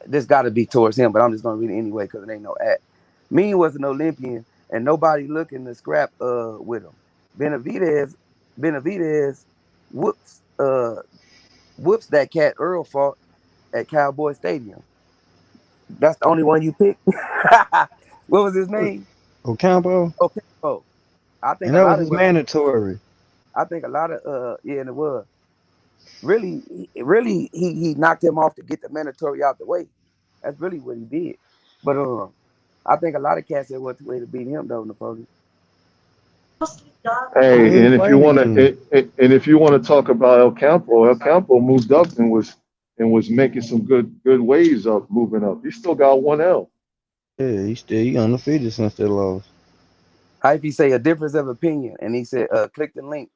This got to be towards him, but I'm just gonna read it anyway because it ain't no at. Mean was an Olympian, and nobody looking to scrap with him. Benavidez whoops whoops that cat Earl fought at Cowboy Stadium. That's the only one you picked. What was his name? Ocampo? Okay. Oh, I think And a that was lot of his what mandatory. I think a lot of yeah, and it was really he knocked him off to get the mandatory out the way. That's really what he did. But I think a lot of cats said what the way to beat him though, Napoleon. Who Hey, he and if you fighting want again? to, and if you want to talk about El Campo moved up and was making some good waves up, moving up. He still got one L. Yeah, he undefeated since they lost. Hyphy say a difference of opinion, and he said click the link.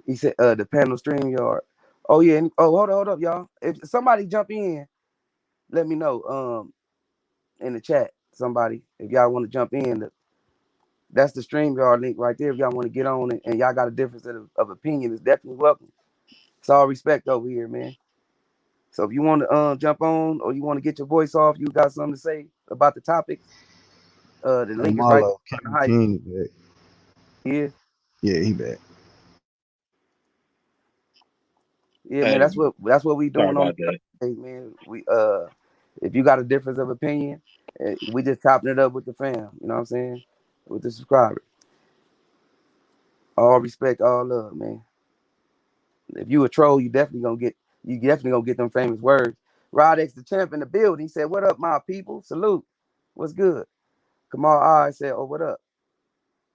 He said the panel stream yard. Oh yeah, oh hold up, y'all. If somebody jump in, let me know in the chat. Somebody, if y'all want to jump in, that's the StreamYard link right there. If y'all want to get on it and y'all got a difference of opinion, it's definitely welcome. It's all respect over here, man. So if you want to jump on or you want to get your voice off, you got something to say about the topics, the Hey, link is right Marlo, there on King the hype. King back. Yeah, Yeah, he back. yeah, man. Hey, That's what we sorry doing on about the that. hey, man. We if you got a difference of opinion, we just topping it up with the fam. You know what I'm saying? With the subscribers. All respect, all love, man. If you a troll, you definitely gonna get them famous words. Rod X the champ in the building. He said, "What up, my people? Salute. What's good?" Kamal I said, "Oh, what up?"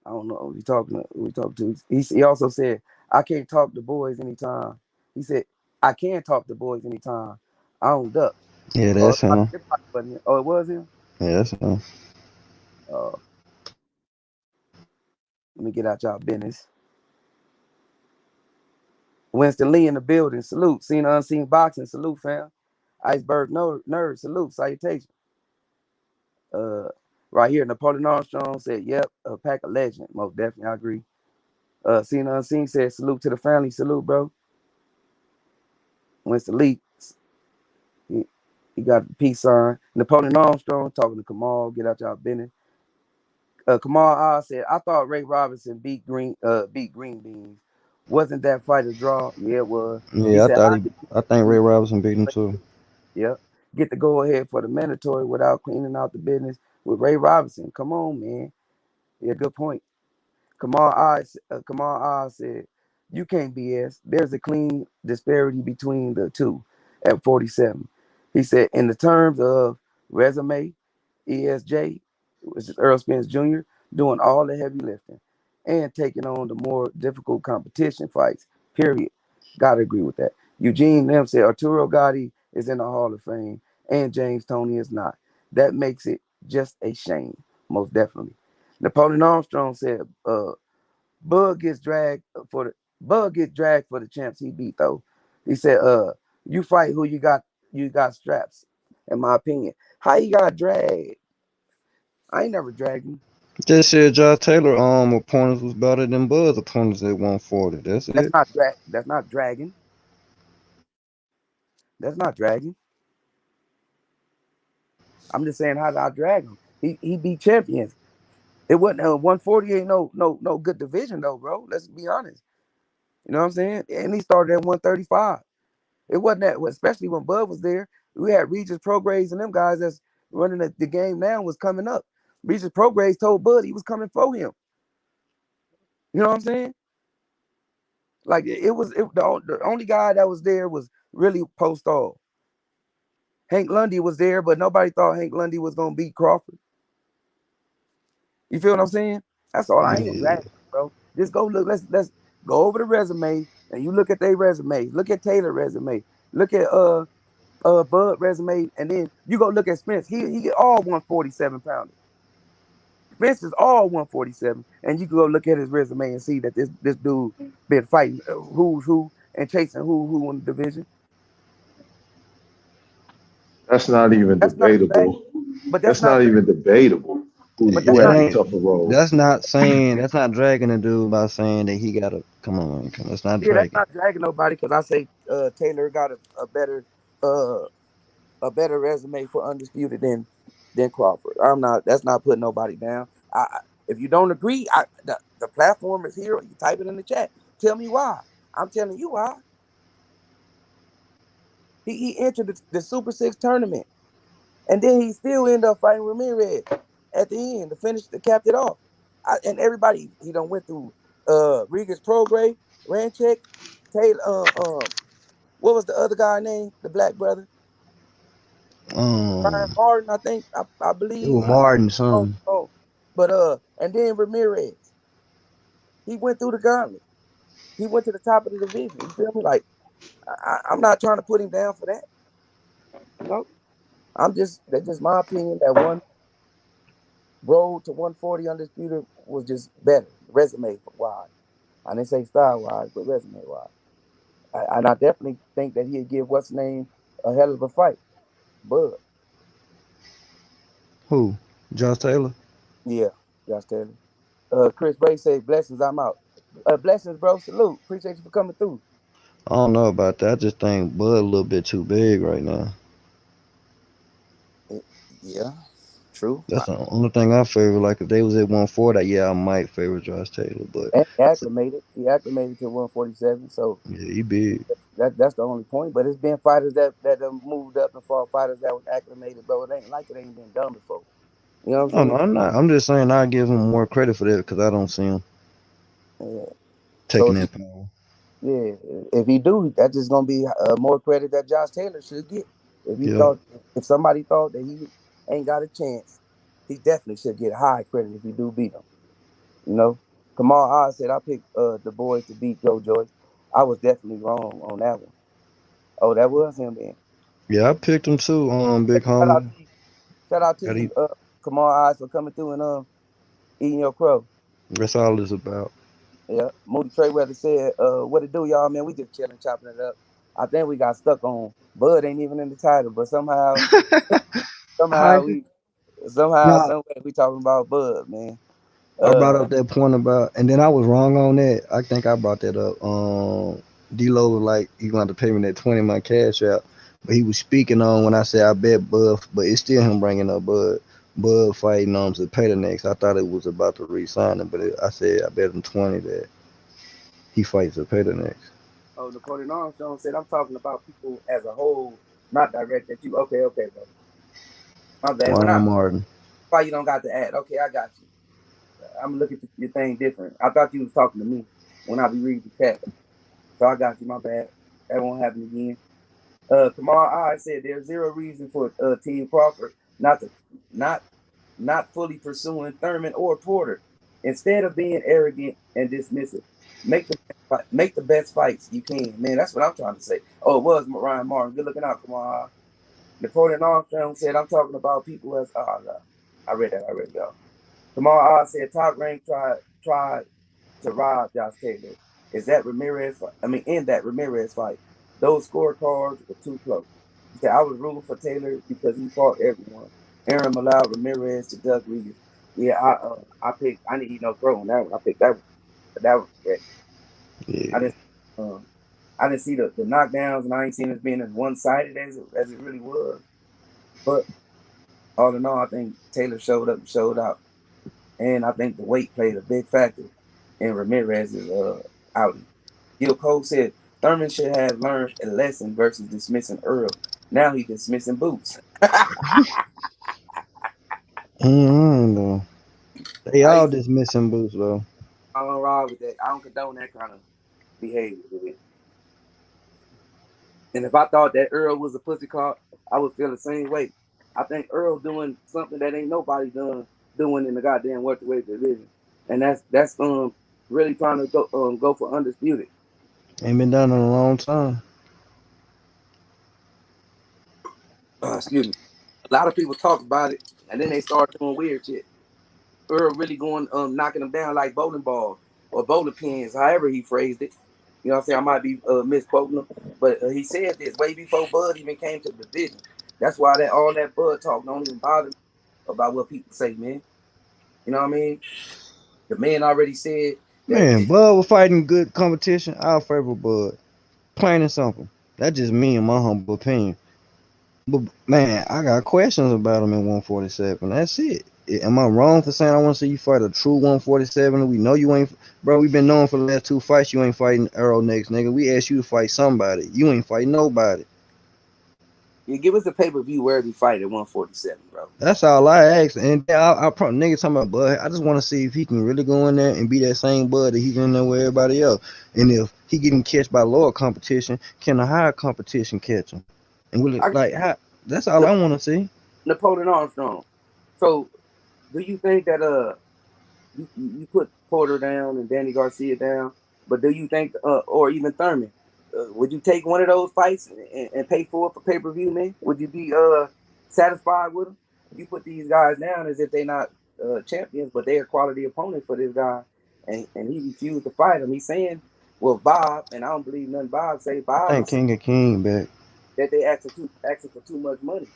I don't know who he talking to. Who he talking to? He also said, "I can't talk to boys anytime." He said, "I can talk to boys anytime. I don't duck." Yeah, Oh, that's him. it probably wasn't him. Oh, it was him. Yeah, that's him. Uh, Let me get out y'all business. Winston Lee in the building. Salute. Seen unseen boxing. Salute, fam. Iceberg nerd. Salute. Salutation. Uh, right here, Napoleon Armstrong said, "Yep, a pack of legend." Most definitely, I agree. Seen unseen said, "Salute to the family." Salute, bro. Winston Lee. He got the peace sign. Napoleon Armstrong talking to Kamal, get out y'all business. Kamal Oz said, I thought Ray Robinson beat Green Beans. Wasn't that fight a draw? Yeah, it was. He Yeah, said, how did I think Ray Robinson beat him too. yeah, get the go ahead for the mandatory without cleaning out the business with Ray Robinson? Come on, man. Yeah, good point. Kamal Oz said, you can't BS. There's a clean disparity between the two at 47. He said, in the terms of resume, ESJ, which is Earl Spence Jr., doing all the heavy lifting and taking on the more difficult competition fights, period. Gotta agree with that. Eugene Lim said Arturo Gotti is in the Hall of Fame and James Toney is not. That makes it just a shame, most definitely. Napoleon Armstrong said, Bug gets dragged for the Bug gets dragged for the champs he beat though. He said, you fight who you got straps, in my opinion. How you got dragged? I ain't never dragged him. Just said Josh Taylor opponents was better than Bud's opponents at 140. That's it. That's not dragging. That's not dragging. I'm just saying how did I drag him? He beat champions. It wasn't 140 ain't no good division though, bro. Let's be honest. You know what I'm saying? And he started at 135. It wasn't that, especially when Bud was there. We had Regis Prograis and them guys that's running the game now was coming up. Regis Prograis told Bud he was coming for him. You know what I'm saying? Like the only guy that was there was really post all. Hank Lundy was there, but nobody thought Hank Lundy was gonna beat Crawford. You feel what I'm saying? That's all. I ain't Yeah. dragging, bro. Just go look. Let's go over the resume and you look at their resume. Look at Taylor's resume. Look at Bud resume, and then you go look at Spence. He get all 147 pounders. Spence is all 147, and you can go look at his resume and see that this dude been fighting who's who and chasing who in the division. That's not even That's not dragging, debatable. but that's That's not not dragging, even debatable. but Who that's That had not the ain't tougher role? that's not dragging a dude by saying that he gotta come on, come. That's not yeah, that's dragging. not dragging nobody because I say Taylor got uh a better resume for undisputed than Crawford. I'm not. That's not putting nobody down. If you don't agree, the platform is here. You type it in the chat. Tell me why. I'm telling you why. He entered the Super Six tournament, and then he still ended up fighting Ramirez at the end to finish to cap it off. And everybody he done went through Regis Prograis, Ranchek, Taylor. What was the other guy name? The black brother, Brian Um, Martin. I think I it believe. was Martin Oh, something. oh. But and then Ramirez, he went through the gauntlet. He went to the top of the division. You feel me? Like I'm not trying to put him down for that. You know, that's just my opinion. That one road to 140 undisputed was just better, resume wise. I didn't say style wise, but resume wise. And I definitely think that he'd give what's name a hell of a fight. But Who? Josh Taylor? yeah, Josh Taylor. Chris Ray said, "Blessings, I'm out." Blessings, bro. Salute. Appreciate you for coming through. I don't know about that. I just think Bud a little bit too big right now. Yeah, true. That's the only thing I favor. Like if they was at 140, yeah, I might favor Josh Taylor. But And he acclimated to 147. So yeah, he big. that's the only point. But it's been fighters that moved up and fought fighters that was acclimated, bro. It ain't like it ain't been done before. You know what I'm Oh no, saying? I'm not. I'm just saying I give him more credit for that because I don't see him Yeah. So taking if he, that power. yeah, if he do, that's just gonna be more credit that Josh Taylor should get. Yeah. If somebody thought that he ain't got a chance, he definitely should get high credit if he do beat him. You know, Kamal Oz said I picked the boys to beat Joe Joyce. I was definitely wrong on that one. Oh, that was him then. Yeah, I picked him too. Big Shout out homie. to you. Shout out to That he. you, Kamal Eyes, for coming through and eating your crow. That's all it's about. Yeah. Moody Trayweather said, what it do, y'all, man? We just chilling, chopping it up. I think we got stuck on Bud ain't even in the title, but Hi. somehow we No, some way we talking about Bud, man. I brought Uh up that point about, and then I was wrong on that. I think I brought that up. D-Lo was like, you going to pay me that 20 my cash out. But he was speaking on when I said I bet Bud, but it's still him bringing up Bud. Bud fighting to pay the next. I thought it was about to re-sign him, but I said I bet him 20 that he fights to pay the next. Oh, Napoleon Armstrong said, I'm talking about people as a whole, not direct at you. Okay, bro. My bad. Ryan Martin. Why you don't got the ad? Okay, I got you. I'm looking at your thing different. I thought you was talking to me when I be reading the chat. So I got you. My bad. That won't happen again. Kamar I said there's zero reason for Team Crawford not fully pursuing Thurman or Porter. Instead of being arrogant and dismissive, make the best fights you can. Man, that's what I'm trying to say. Oh, it was Ryan Martin. Good looking out, Kamar. Napoleon Armstrong said, I'm talking about people as no. I read that already, y'all. Kamar said Top Rank tried to rob Josh Taylor. In that Ramirez fight, those scorecards were too close. He said, I was rooting for Taylor because he fought everyone. Aaron allowed Ramirez to duck Reeves. Yeah, I didn't eat no crow on that one. I picked that one. But that was correct. Yeah. I didn't see the knockdowns, and I ain't seen it being as one-sided as it really was. But all in all, I think Taylor showed up and showed out. And I think the weight played a big factor in Ramirez's outing. Gil Cole said Thurman should have learned a lesson versus dismissing Earl. Now he's dismissing Boots. Though. They all dismissing Boots though. I don't ride with that. I don't condone that kind of behavior. And if I thought that Earl was a pussy car, I would feel the same way. I think Earl doing something that ain't nobody doing in the goddamn welterweight division, and that's really trying to go for undisputed. Ain't been done in a long time. Excuse me. A lot of people talk about it, and then they start doing weird shit. Earl really going knocking them down like bowling balls or bowling pins, however he phrased it. You know what I'm saying? I might be misquoting him, but he said this way before Bud even came to the division. That's why all that Bud talk don't even bother me about what people say, man. You know what I mean? The man already said that. Man, Bud was fighting good competition. I'll favor Bud. Plain and simple. That's just me and my humble opinion. But man, I got questions about him in 147. That's it. Am I wrong for saying I want to see you fight a true 147? We know you ain't, bro. We've been knowing for the last two fights you ain't fighting Arrow next, nigga. We asked you to fight somebody. You ain't fighting nobody. You give us a pay-per-view where we fight at 147, bro. That's all I asked. And I probably nigga talking about Bud. I just want to see if he can really go in there and be that same Bud that he's in there with everybody else. And if he getting catched by lower competition, can the higher competition catch him? And will it how? That's all I want to see. Napoleon Armstrong. So, do you think that you put Porter down and Danny Garcia down, but do you think or even Thurman, would you take one of those fights and pay for it for pay-per-view, man? Would you be satisfied with them? You put these guys down as if they're not champions, but they're a quality opponent for this guy, and he refused to fight him. He's saying, well, Bob, and I don't believe nothing Bob say. I Bob think is King back. that they asking for too much money.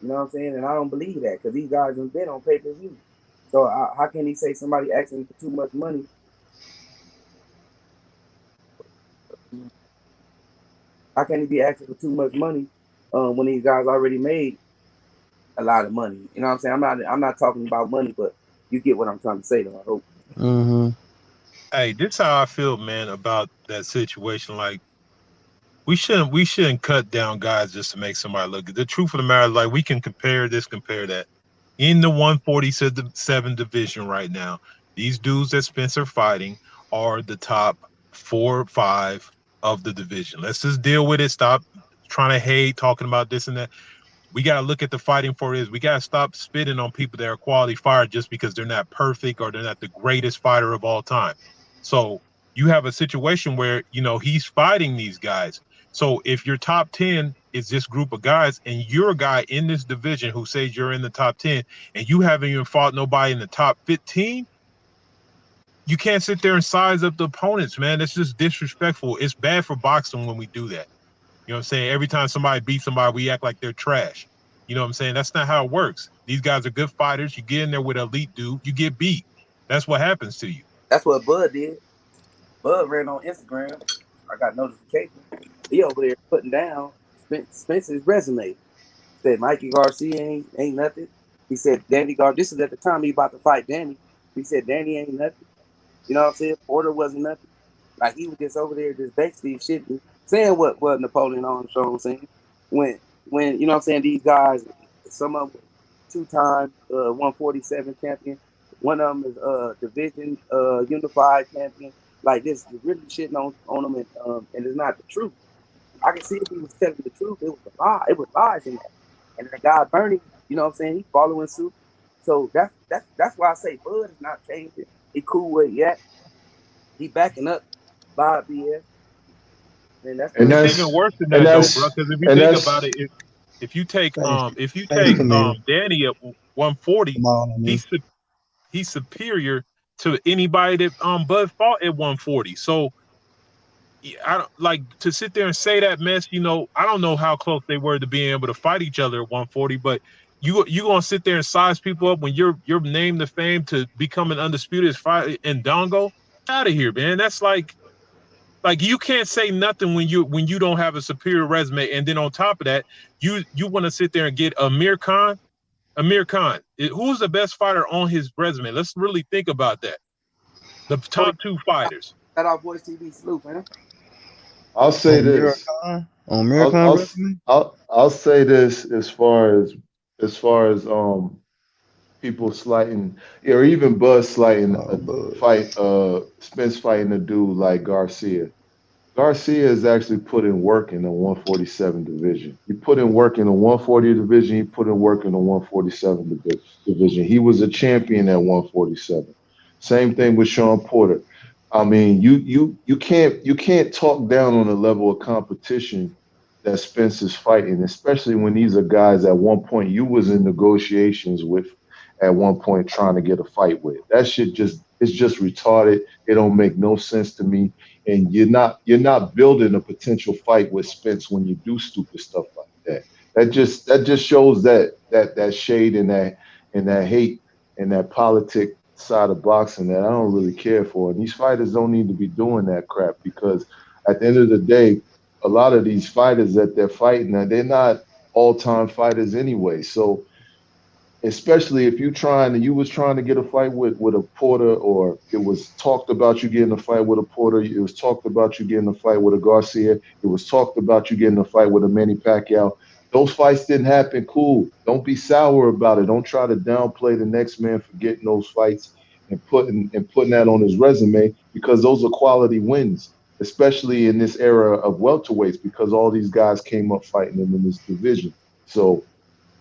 You know what I'm saying? And I don't believe that because these guys have been on pay-per-view. So how can he say somebody asking for too much money? How can he be asking for too much money when these guys already made a lot of money? You know what I'm saying? I'm not talking about money, but you get what I'm trying to say, though. I hope. Mm-hmm. Hey, this how I feel, man, about that situation. Like, we shouldn't cut down guys just to make somebody look good. The truth of the matter is, like, we can compare this, compare that. In the 147 division right now, these dudes that Spencer fighting are the top 4 or 5 of the division. Let's just deal with it. Stop trying to hate, talking about this and that. We got to look at the fighting for it is. We got to stop spitting on people that are quality fighters just because they're not perfect or they're not the greatest fighter of all time. So you have a situation where, you know, he's fighting these guys. So if your top 10 is this group of guys and you're a guy in this division who says you're in the top 10 and you haven't even fought nobody in the top 15, you can't sit there and size up the opponents, man. It's just disrespectful. It's bad for boxing when we do that. You know what I'm saying? Every time somebody beats somebody, we act like they're trash. You know what I'm saying? That's not how it works. These guys are good fighters. You get in there with an elite dude, you get beat. That's what happens to you. That's what Bud did. Bud ran on Instagram. I got notification. He over there putting down Spencer's resume. Said Mikey Garcia ain't nothing. He said Danny Gar. This is at the time he about to fight Danny. He said Danny ain't nothing. You know what I'm saying? Porter wasn't nothing. Like he was just over there just basically shitting, saying what Napoleon Armstrong was saying. When you know what I'm saying, these guys, some of them 2-time 147 champion, one of them is division unified champion. Like this really shitting on them and it's not the truth. I can see if he was telling the truth, it was a lie. It was lies in that. And the guy Bernie, you know what I'm saying, he following suit. So that's why I say Bud is not changing. He cool with it yet. He backing up Bob BS. And that's And what It's it is. even that's worse than and that though, bro. that's Because if you and think about that's it, if you take Face, if you face take committee. Danny at 140, Come on, he's man. he's superior to anybody that Bud fought at 140. So I don't like to sit there and say that mess. You know, I don't know how close they were to being able to fight each other at 140, but you gonna sit there and size people up when you're named to fame to become an undisputed fight in Dongo? Out of here, man. That's like you can't say nothing when you don't have a superior resume, and then on top of that, you want to sit there and get Amir Khan. Amir Khan, who's the best fighter on his resume? Let's really think about that. The Oh, top two fighters. that our voice TV salute, man. I'll say On this. Miracon? On I'll Miracon I'll resume? I'll say this as far as people slighting or even Buzz slighting Oh, a bud. fight Spence fighting a dude like Garcia. Garcia has actually put in work in the 147 division. He put in work in the 140 division. He put in work in the 147 division. He was a champion at 147. Same thing with Sean Porter. I mean, you can't talk down on the level of competition that Spence is fighting, especially when these are guys at one point you was in negotiations with at one point trying to get a fight with. That shit just it's just retarded. It don't make no sense to me, and you're not building a potential fight with Spence when you do stupid stuff like that. That just shows that shade and that hate and that politic side of boxing that I don't really care for. And these fighters don't need to be doing that crap because at the end of the day, a lot of these fighters that they're fighting, they're not all-time fighters anyway. So especially if you was trying to get a fight with a Porter, or it was talked about you getting a fight with a Porter, it was talked about you getting a fight with a Garcia, it was talked about you getting a fight with a Manny Pacquiao. Those fights didn't happen. Cool. Don't be sour about it. Don't try to downplay the next man for getting those fights and putting that on his resume, because those are quality wins, especially in this era of welterweights, because all these guys came up fighting them in this division. So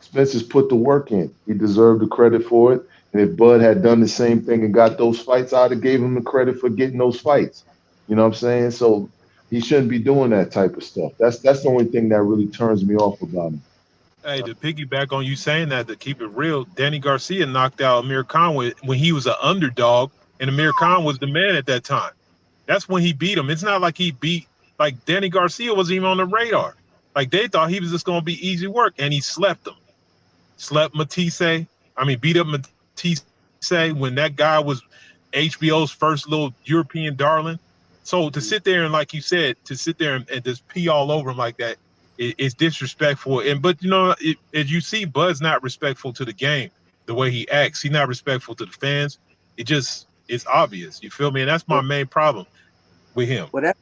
Spencer's put the work in. He deserved the credit for it. And if Bud had done the same thing and got those fights, I'd have gave him the credit for getting those fights. You know what I'm saying? So he shouldn't be doing that type of stuff. That's the only thing that really turns me off about him. Hey, to piggyback on you saying that, to keep it real, Danny Garcia knocked out Amir Khan when he was an underdog, and Amir Khan was the man at that time. That's when he beat him. It's not like he beat like Danny Garcia wasn't even on the radar. Like they thought he was just gonna be easy work, and he slept them. Slept Matisse. I mean, beat up Matisse when that guy was HBO's first little European darling. So to sit there and, like you said, to sit there and just pee all over him like that is disrespectful. And but as you see, Bud's not respectful to the game. The way he acts, he's not respectful to the fans. It's obvious. You feel me? And that's my Well, main problem with him. well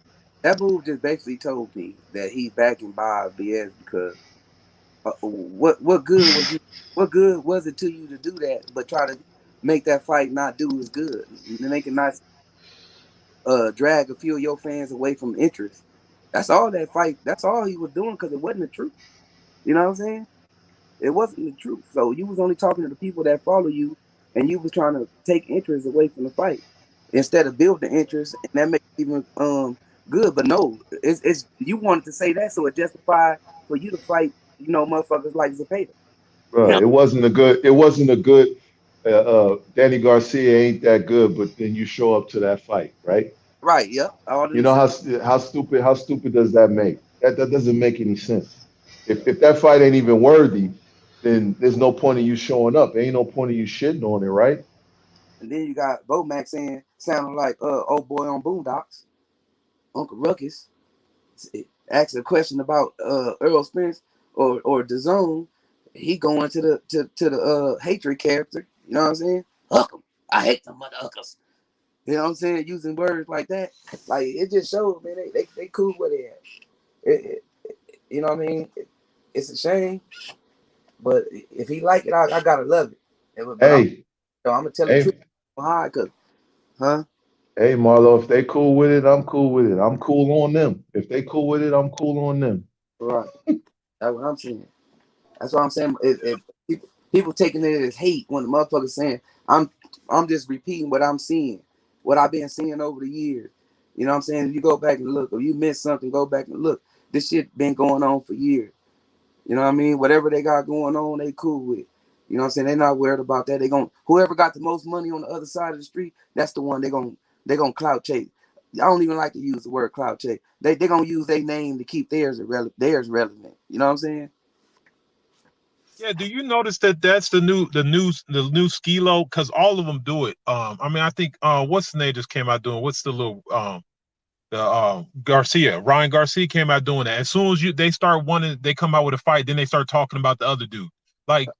that move just basically told me that he's backing Bob BS because what good was you? What good was it to you to do that? But try to make that fight not do as good, make it not drag a few of your fans away from interest. That's all that fight. That's all he was doing because it wasn't the truth. You know what I'm saying? It wasn't the truth. So you was only talking to the people that follow you, and you was trying to take interest away from the fight instead of build the interest, and that makes it even good. But no, it's you wanted to say that so it justified for you to fight, motherfuckers like Zapata. You Bro, know, it wasn't a good Danny Garcia ain't that good, but then you show up to that fight, right? right? Yep. All You them know shit. how stupid does that make? That doesn't make any sense. If that fight ain't even worthy, then there's no point in you showing up. Ain't no point in you shitting on it, right? And then you got Bomac sounding like old boy on Boondocks, Uncle Ruckus. asks a question about Earl Spence or DAZN, he going to the hatred character. You know what I'm saying? Huck 'em. I hate them motherfuckers. You know what I'm saying? Using words like that, like it just shows, man. They cool where they at. You know what I mean? It's a shame, but if he like it, I gotta love it. But Hey, I'm gonna tell the hey, truth. Why? Cause, huh? hey, Marlo, if they cool with it, I'm cool with it. I'm cool on them. If they cool with it, I'm cool on them. Right. That's what I'm saying. That's what I'm saying. If people taking it as hate when the motherfucker saying I'm just repeating what I'm seeing, what I've been seeing over the years. You know what I'm saying? If you go back and look, or you miss something, go back and look. This shit been going on for years. You know what I mean? Whatever they got going on, they cool with. You know what I'm saying? They're not worried about that. They gon' whoever got the most money on the other side of the street, that's the one they gonna clout chase. I don't even like to use the word clout chase. They gonna use their name to keep theirs relevant. You know what I'm saying? Yeah, do you notice that that's the new skilo? Because all of them do it. I mean, I think what's the name just came out doing? What's the little the Garcia, Ryan Garcia came out doing that. As soon as they start wanting, they come out with a fight, then they start talking about the other dude. Like,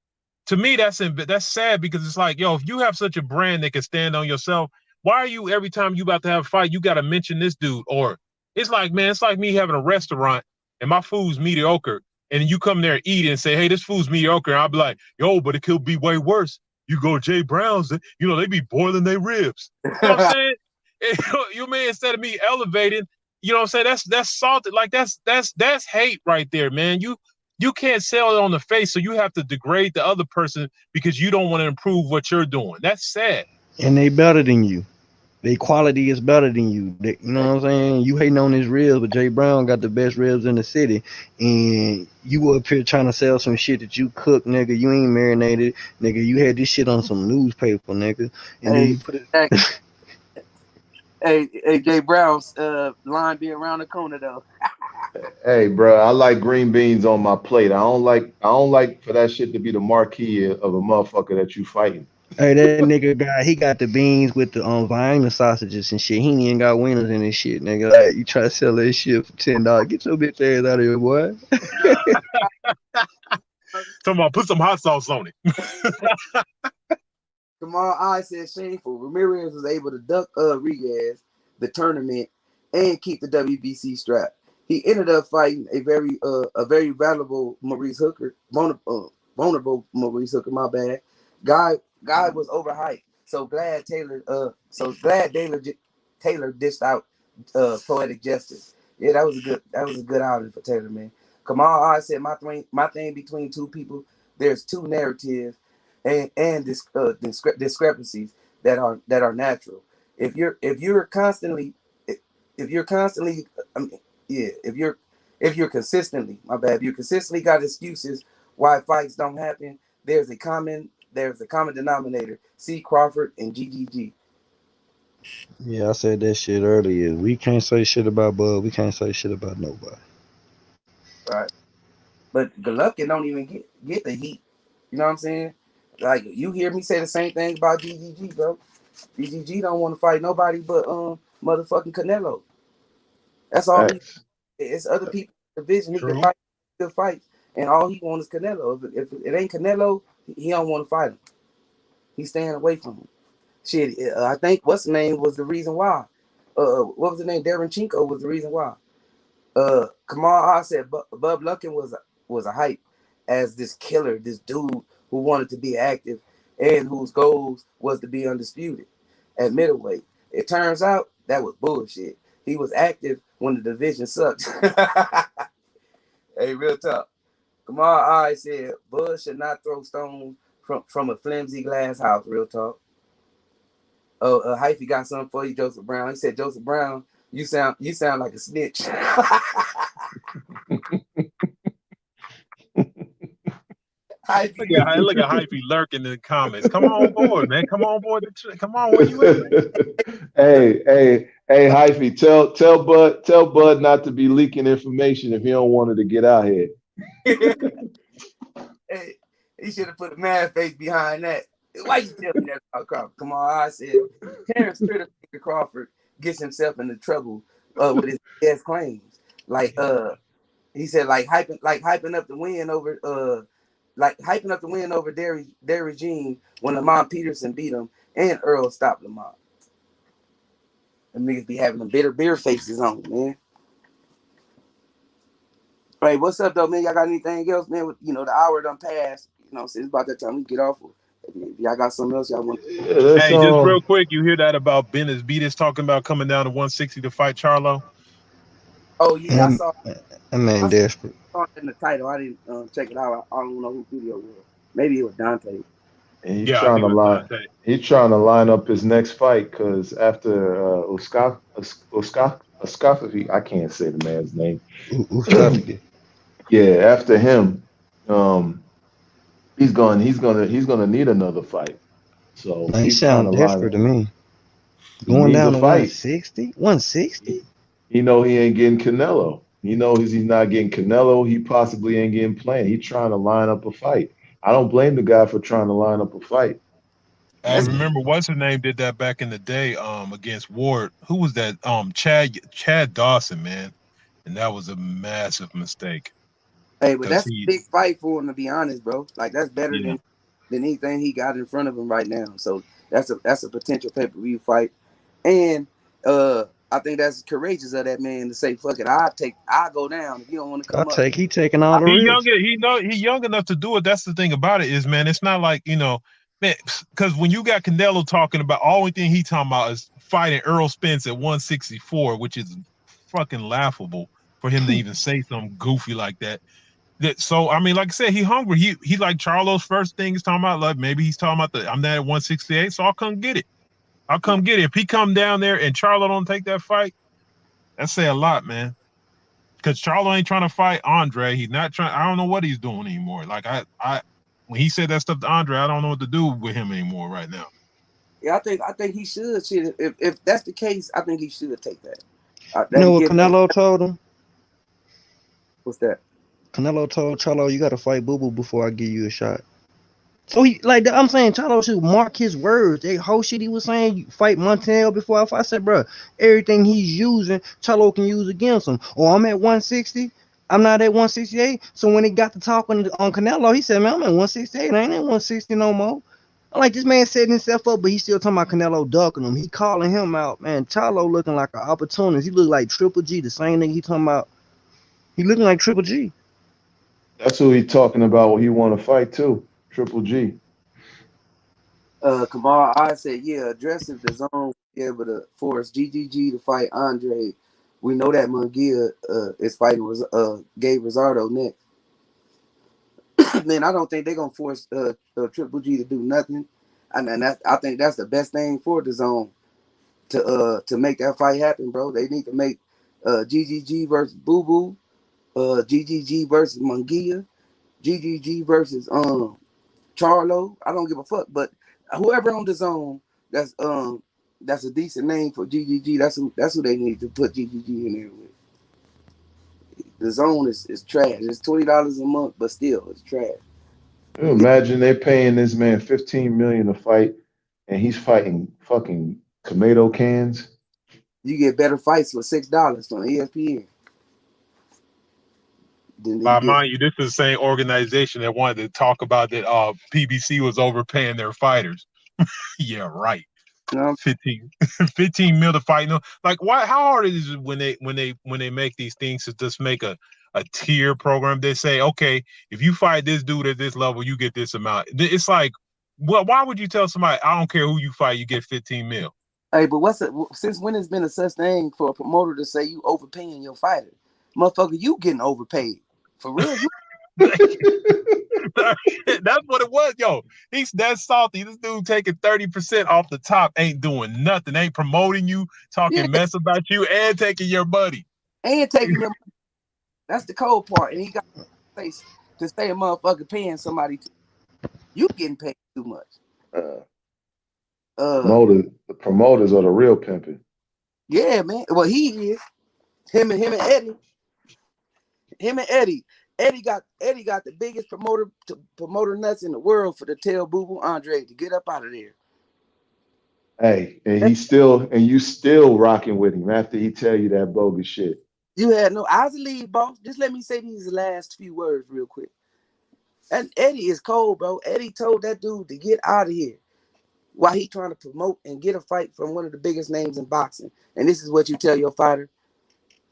to me, that's sad because it's like, yo, if you have such a brand that can stand on yourself, why are you every time you about to have a fight, you got to mention this dude? Or it's like, man, it's like me having a restaurant and my food's mediocre, and you come there and eat it and say, hey, this food's mediocre, and I'll be like, yo, but it could be way worse. You go to Jay Brown's, they be boiling their ribs. You know what I'm saying? You mean instead of me elevating, you know what I'm saying? That's salted. Like that's hate right there, man. You can't sell it on the face, so you have to degrade the other person because you don't want to improve what you're doing. That's sad. And they better than you. Their quality is better than you. You know what I'm saying? You hating on his ribs, but Jay Brown got the best ribs in the city, and you up here trying to sell some shit that you cook, nigga. You ain't marinated, nigga. You had this shit on some newspaper, nigga, and then Hey, you put it. hey, hey, Jay Brown's line be around the corner though. Hey, bro, I like green beans on my plate. I don't like for that shit to be the marquee of a motherfucker that you fighting. Hey, that nigga he got the beans with the Vienna sausages and shit. He ain't even got wieners in his shit, nigga. Like, you try to sell that shit for $10. Get your bitch ass out of here, boy. Come on, put some hot sauce on it. Kamal I said shameful. Ramirez was able to duck Diaz the tournament and keep the WBC strap. He ended up fighting a very valuable Maurice Hooker, vulnerable Maurice Hooker. My bad. Guy was overhyped. So glad Taylor dished out poetic justice. Yeah, that was a good outing for Taylor, man. Kamal I said my thing between two people. There's two narratives and discrepancies that are natural. If you're constantly if you're constantly I mean, yeah if you're consistently my bad if you consistently got excuses why fights don't happen, there's a common denominator. C. Crawford and GGG. Yeah, I said that shit earlier. We can't say shit about Bud. We can't say shit about nobody. Right, but Golovkin don't even get the heat. You know what I'm saying? Like, you hear me say the same thing about GGG, bro. GGG don't want to fight nobody but motherfucking Canelo. That's all he. Facts. It's other people in the division he can True. fight good fights, and all he wants is Canelo. If it ain't Canelo, he don't want to fight him. He's staying away from him. Shit, I think what's the name was the reason why. What was the name? Darren Chinko was the reason why. Kamal I said Bub Luckin was a hype as this killer, this dude who wanted to be active and whose goals was to be undisputed at middleweight. It turns out that was bullshit. He was active when the division sucked. Hey, real talk. Kamal I said Bud should not throw stones from a flimsy glass house. Real talk. Oh, Hyphy got something for you, Joseph Brown. He said, Joseph Brown, you sound like a snitch. Look Hyphy, at Hyphy lurking in the comments. Come on board, man. Come on board. Come on, where you at, man? Hey, Hyphy, tell Bud not to be leaking information if he don't want it to get out here. hey, he should have put a mad face behind that. Why you tell me that about Crawford? Come on, I said Terrence Crawford gets himself into trouble with his claims. Like he said hyping up the win over their regime when Lamont Peterson beat him and Earl stopped Lamont. Them niggas be having them bitter beer faces on, man. Hey, what's up though, man? Y'all got anything else, man? The hour done passed. So it's about that time we get off. If y'all got something else y'all want. Yeah, that's Hey, just real quick, you hear that about Benavidez talking about coming down to 160 to fight Charlo? Oh yeah, That, that man desperate. saw it in the title. I didn't check it out. I don't know who video it was. Maybe it was Dante. and he's Yeah, I trying think to it was line. Dante. He's trying to line up his next fight because after Uskakov, I can't say the man's name. Ustafki. Yeah, after him, um, he's gonna need another fight. So Man, he he's trying sound to line desperate up. to me. He Going needs a down to fight. 160? 160? He know he ain't getting Canelo. He knows he's not getting Canelo. He possibly ain't getting planned. He's trying to line up a fight. I don't blame the guy for trying to line up a fight. Hey, That's remember what's his name did that back in the day against Ward. Who was that? Chad Dawson, man. And that was a massive mistake. but Cause that's a he big fight for him to be honest, bro. Like that's better yeah. than anything he got in front of him right now. So that's a potential pay-per-view fight. And I think that's courageous of that man to say, fuck it, I'll go down if you don't want to come up. He taking all the risks. He young enough to do it. That's the thing about it is, man, it's not like, man, because when you got Canelo talking about only thing he talking about is fighting Earl Spence at 164, which is fucking laughable for him to even say something goofy like that. So I mean, like I said, he hungry. He like Charlo's first thing he's talking about, like maybe he's talking about I'm there at 168, so I'll come get it. I'll come get it. If he come down there and Charlo don't take that fight, that say a lot, man. Because Charlo ain't trying to fight Andre. He's not trying. I don't know what he's doing anymore. Like when he said that stuff to Andre, I don't know what to do with him anymore right now. Yeah, I think he should. Shit, if that's the case, I think he should take that. You know That'll what give him. Canelo told him? What's that? Canelo told Charlo, you got to fight Boo Boo before I give you a shot. So I'm saying Charlo should mark his words. That whole shit he was saying, you fight Montel before I fight. I said, bro, everything he's using, Charlo can use against him. Or I'm at 160. I'm not at 168. So when he got to talking on Canelo, he said, man, I'm at 168. I ain't at 160 no more. I'm like, this man setting himself up, but he's still talking about Canelo ducking him. He calling him out, man. Charlo looking like an opportunist. He look like Triple G, the same nigga he talking about. He looking like Triple G. That's who he talking about. What he want to fight too. Triple G. Kamal, I said, yeah, addressive the zone, be able to force GGG to fight Andre. We know that Munguia is fighting Gabe Rosado next. Man, I don't think they're gonna force Triple G to do nothing. And I think that's the best thing for the zone to make that fight happen, bro. They need to make GGG versus Boo Boo, GGG versus Munguia, GGG versus Charlo. I don't give a fuck, but whoever on the zone that's a decent name for GGG. That's who they need to put GGG in there with. The zone is trash. It's $20 a month, but still it's trash. You imagine they paying this man 15 million to fight, and he's fighting fucking tomato cans. You get better fights for $6 on ESPN than you get. Mind you, this is the same organization that wanted to talk about that PBC was overpaying their fighters. Yeah, right. You know, 15, 15 mil to fight. No, like why? How hard is it when they make these things to just make a tier program? They say, okay, if you fight this dude at this level, you get this amount. It's like, well, why would you tell somebody, I don't care who you fight, you get 15 mil? hey, but since when has been a such thing for a promoter to say you overpaying your fighter? Motherfucker, you getting overpaid. For real, you That's what it was, yo. He's that salty. This dude taking 30% off the top, ain't doing nothing, ain't promoting you, yeah, talking mess about you, and taking your money. and taking your money. That's the cold part. And he got to say a motherfucker paying somebody you getting paid too much. Uh, Uh the promoters are the real pimping. yeah, man. Well, he is. Him and Eddie. Him and Eddie. Eddie got the biggest promoter nuts in the world for to tell Boo Boo Andre to get up out of there. Hey, and you still rocking with him after he tell you that bogus shit. You had no. I was a lead, boss. Just let me say these last few words real quick. And Eddie is cold, bro. Eddie told that dude to get out of here while he trying to promote and get a fight from one of the biggest names in boxing. And this is what you tell your fighter: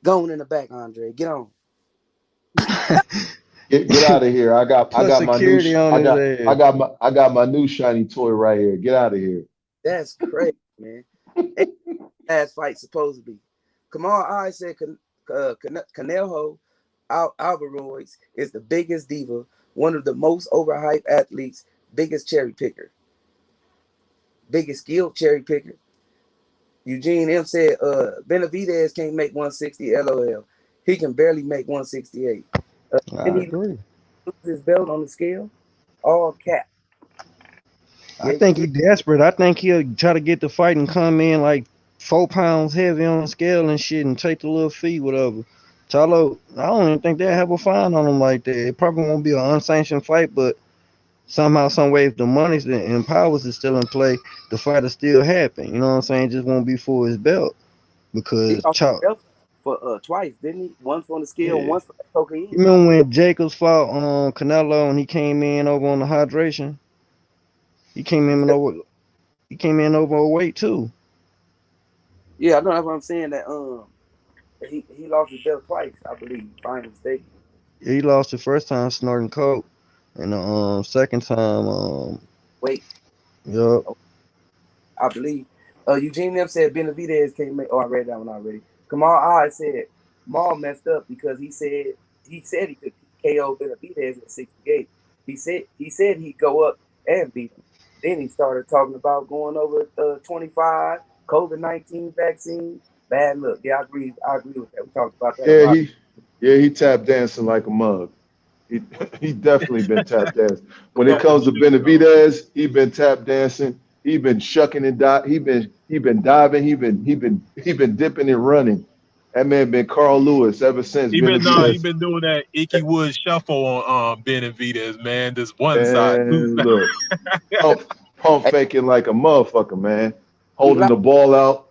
go on in the back, Andre. Get on. Get out of here. Put security on his ass. I got my new shiny toy right here. Get out of here. That's crazy, man. Last fight supposed to be. Kamal I said Canelo Alvarez is the biggest diva, one of the most overhyped athletes, biggest cherry picker, biggest skilled cherry picker. Eugene M said, Benavidez can't make 160, LOL. He can barely make 168. I Didn't he agree. lose his belt on the scale? All cap. I think he's desperate. I think he'll try to get the fight and come in like 4 pounds heavy on the scale and shit and take the little fee, whatever. Charlo, I don't even think they'll have a fine on him like that. It probably won't be an unsanctioned fight, but somehow, some way, if the money's and powers is still in play, the fight will still happen. You know what I'm saying? It just won't be for his belt He because lost his belt for twice, didn't he? Once on the scale, yeah. once for cocaine. You remember when Jacobs fought on Canelo and he came in over on the hydration? He came in over. He came in overweight too. Yeah, I know that's what I'm saying. That he lost his belt twice, I believe. If I'm mistaken. He lost the first time snorting coke, and the second time Wait, yup. I believe. Eugene M said Benavidez can't make. Oh, I read that one already. Kamal I said Maul messed up because he said he could KO Benavidez at 68. He said he'd go up and beat him. Then he started talking about going over 25, COVID-19 vaccine. Bad look. Yeah, I agree with that. We talked about that a lot. He tap dancing like a mug. He he definitely been tap dancing. When it comes to Benavidez, he been tap dancing. He been shucking and he been diving. He been dipping and running. That man been Carl Lewis ever since He Benavidez. been doing that Icky Wood shuffle on Benavidez, man. This one side, two And side. look, pump faking like a motherfucker, man. We Holding like, the ball out.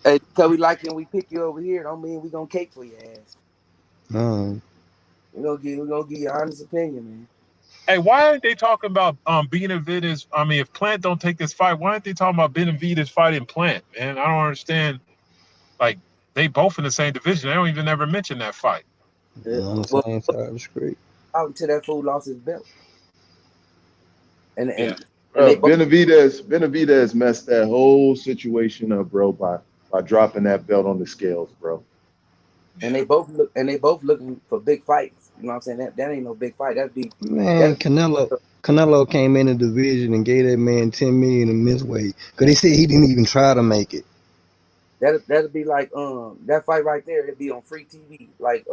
hey, cause we like and we pick you over here. Don't mean we gonna cake for your ass. We're gonna give you honest opinion, man. Hey, why aren't they talking about Benavidez? I mean, if Plant don't take this fight, why aren't they talking about Benavidez fighting Plant? Man, I don't understand. Like, they both in the same division. They don't even ever mention that fight. On the Well, same side of the street. out until that fool lost his belt, and Yeah. they both Benavidez messed that whole situation up, bro, by dropping that belt on the scales, bro. and they both looking for big fights. You know what I'm saying? That ain't no big fight. Man, That Canelo came in the division and gave that man 10 million in missed weight. Cause they said he didn't even try to make it. that'd be like that fight right there. It'd be on free TV, like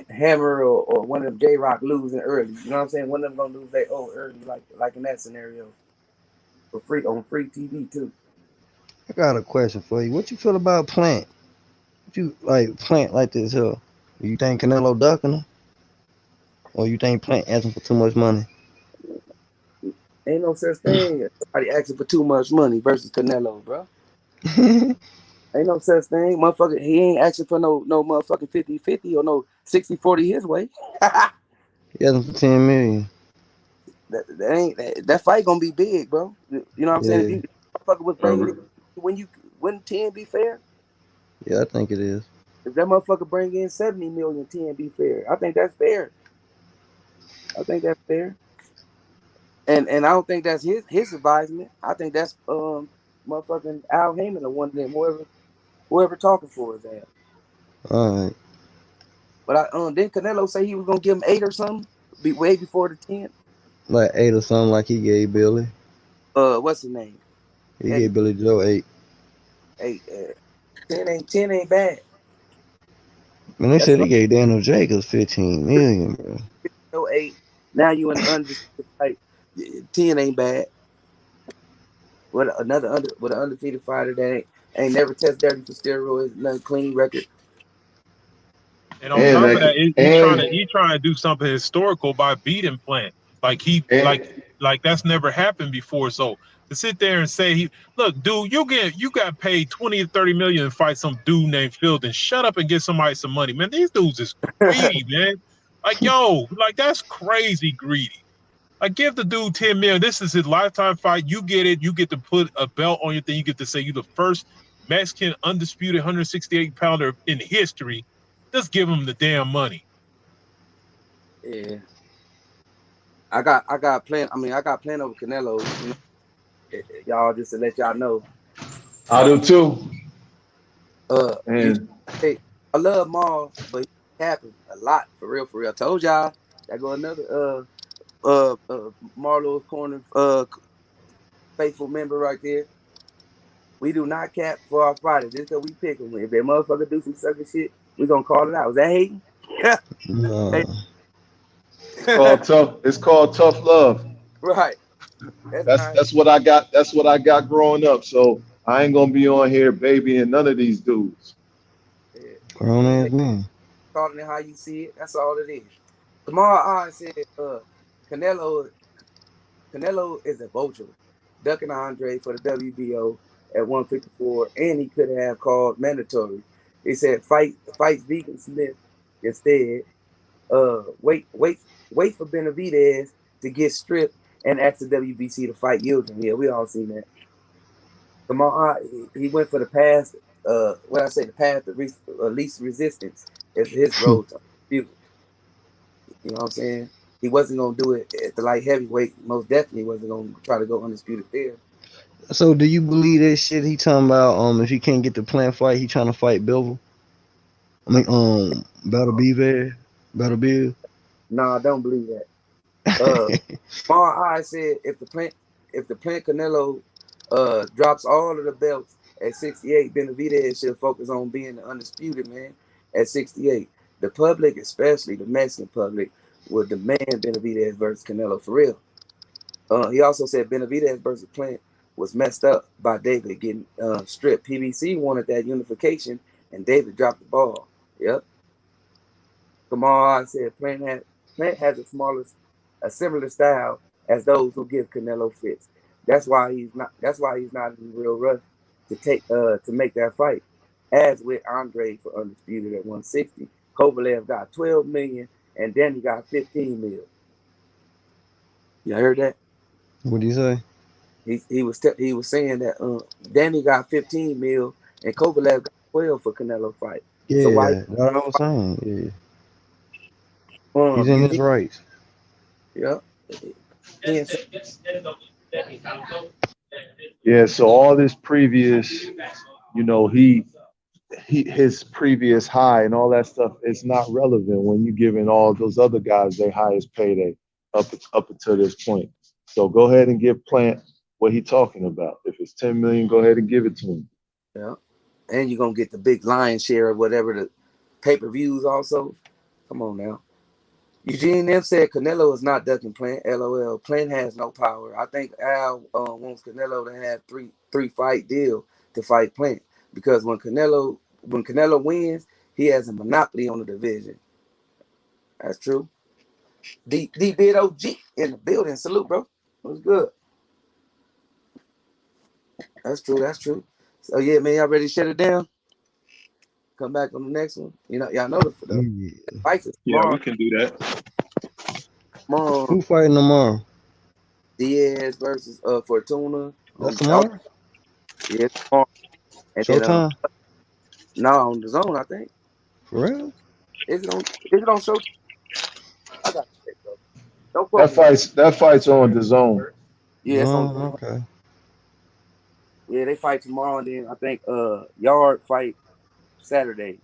Hammer or one of them J Rock losing early. You know what I'm saying? One of them gonna lose early, like in that scenario for free on free TV too. I got a question for you. What you feel about Plant? What you like Plant like this here? Do you think Canelo ducking him? Or you think Plant asking for too much money? Ain't no such thing as somebody asking for too much money versus Canelo, bro. Ain't no such thing. Motherfucker, he ain't asking for no motherfucking 50-50 or no 60-40 his way. He asking for 10 million. That fight gonna be big, bro. You know what I'm saying? If Yeah. you motherfucker was bringing it when 10 be fair, Yeah, I think it is. if that motherfucker bring in 70 million, 10 be fair. I think that's fair. I think that's fair. And I don't think that's his advisement. I think that's motherfucking Al Heyman or one of them, whoever talking for his ass. Alright. But didn't Canelo say he was gonna give him 8 or something? Be way before the 10. Like 8 or something like he gave Billy. What's his name? He gave Billy Joe 8. 8. 10 ain't bad. Man, they That's said he like gave Daniel Jacobs 15 million, bro. no 8. Now you in the undefeated fight. 10 ain't bad. With an undefeated fighter that ain't never test dirty for steroids, nothing clean record. And on And top of like that, he trying to do something historical by beating Plant. Like and like that's never happened before. So to sit there and say, look, dude, you got paid 20 to 30 million to fight some dude named Fielden. Shut up and get somebody some money, man. These dudes is greedy, man. Like, yo, like that's crazy greedy. Like, give the dude 10 million. This is his lifetime fight. You get it. You get to put a belt on your thing. You get to say you're the first Mexican undisputed 168-pounder in history. Just give him the damn money. Yeah. I got plan. I mean, I got plan over Canelo. You know, y'all, just to let y'all know. I do too. You, And hey, I love Maul, but he happens a lot for real. For real, I told y'all. I go another MARLO'S corner faithful member right there. We do not cap for our fighters just because we pick them. If that motherfucker do some sucker shit, we gonna call it out. Is that hating? Nah. it's called tough love. Right. That's not. That's what I got. That's what I got growing up. So I ain't gonna be on here babying none of these dudes. Yeah. Grown It's ass man. calling it how you see it. That's all it is. Tomorrow I said, Canelo is a vulture, ducking Andre for the WBO at 154, and he could have called mandatory. He said fight Vegan Smith instead. Wait for Benavidez to get stripped and ask the WBC to fight Yildirim. Yeah, we all seen that. Tomorrow he went for the path. What I say, the path of least resistance is his road to undisputed. You know what I'm saying? He wasn't gonna do it at the light heavyweight. Most definitely wasn't gonna try to go undisputed there. So do you believe that shit he talking about? If he can't get the plant fight, he trying to fight Bivol? I mean, Battle Beaver, Battle Bill. No, I don't believe that. I said if the plant Canelo drops all of the belts at 68, Benavidez should focus on being the undisputed man at 68. The public, especially the Mexican public, would demand Benavidez versus Canelo for real. He also said Benavidez versus Plant was messed up by David getting stripped. PBC wanted that unification, and David dropped the ball. Yep. Kamal said Plant has a similar style as those who give Canelo fits. That's why he's not in a real rush to make that fight. As with Andre for undisputed at 160, Kovalev got 12 million and Danny got 15 million. You heard that? What do you say? He was saying that Danny got 15 mil and Kovalev got 12 for Canelo fight. So why? Yeah, that's what I was saying. Yeah, he's in You his think? rights. Yeah. He Yeah. So all this previous, his previous high and all that stuff is not relevant when you giving all those other guys their highest payday up until this point. So go ahead and give Plant what he talking about. If it's 10 million, go ahead and give it to him. Yeah. And you're gonna get the big lion's share of whatever the pay-per-views also. Come on now. Eugene M said Canelo is not ducking Plant. LOL. Plant has no power. I think Al wants Canelo to have three fight deal to fight Plant because when Canelo wins, he has a monopoly on the division. That's true. D Bid OG in the building. Salute, bro. It was good. That's true. That's true. So yeah, man, y'all ready to shut it down? Come back on the next one. You know, y'all know the Yeah. fights is Yeah, tomorrow. we can do that. Tomorrow, Who fighting tomorrow? Diaz versus Fortuna That's on South. tomorrow? Yeah, tomorrow. And then Showtime? now on the zone, I think. For real? Is it on Showtime? I got to check though. Don't quote That me on. fight's on the zone. Yeah, it's on. Oh, okay. Yeah, they fight tomorrow. And then I think Yard fight Saturday.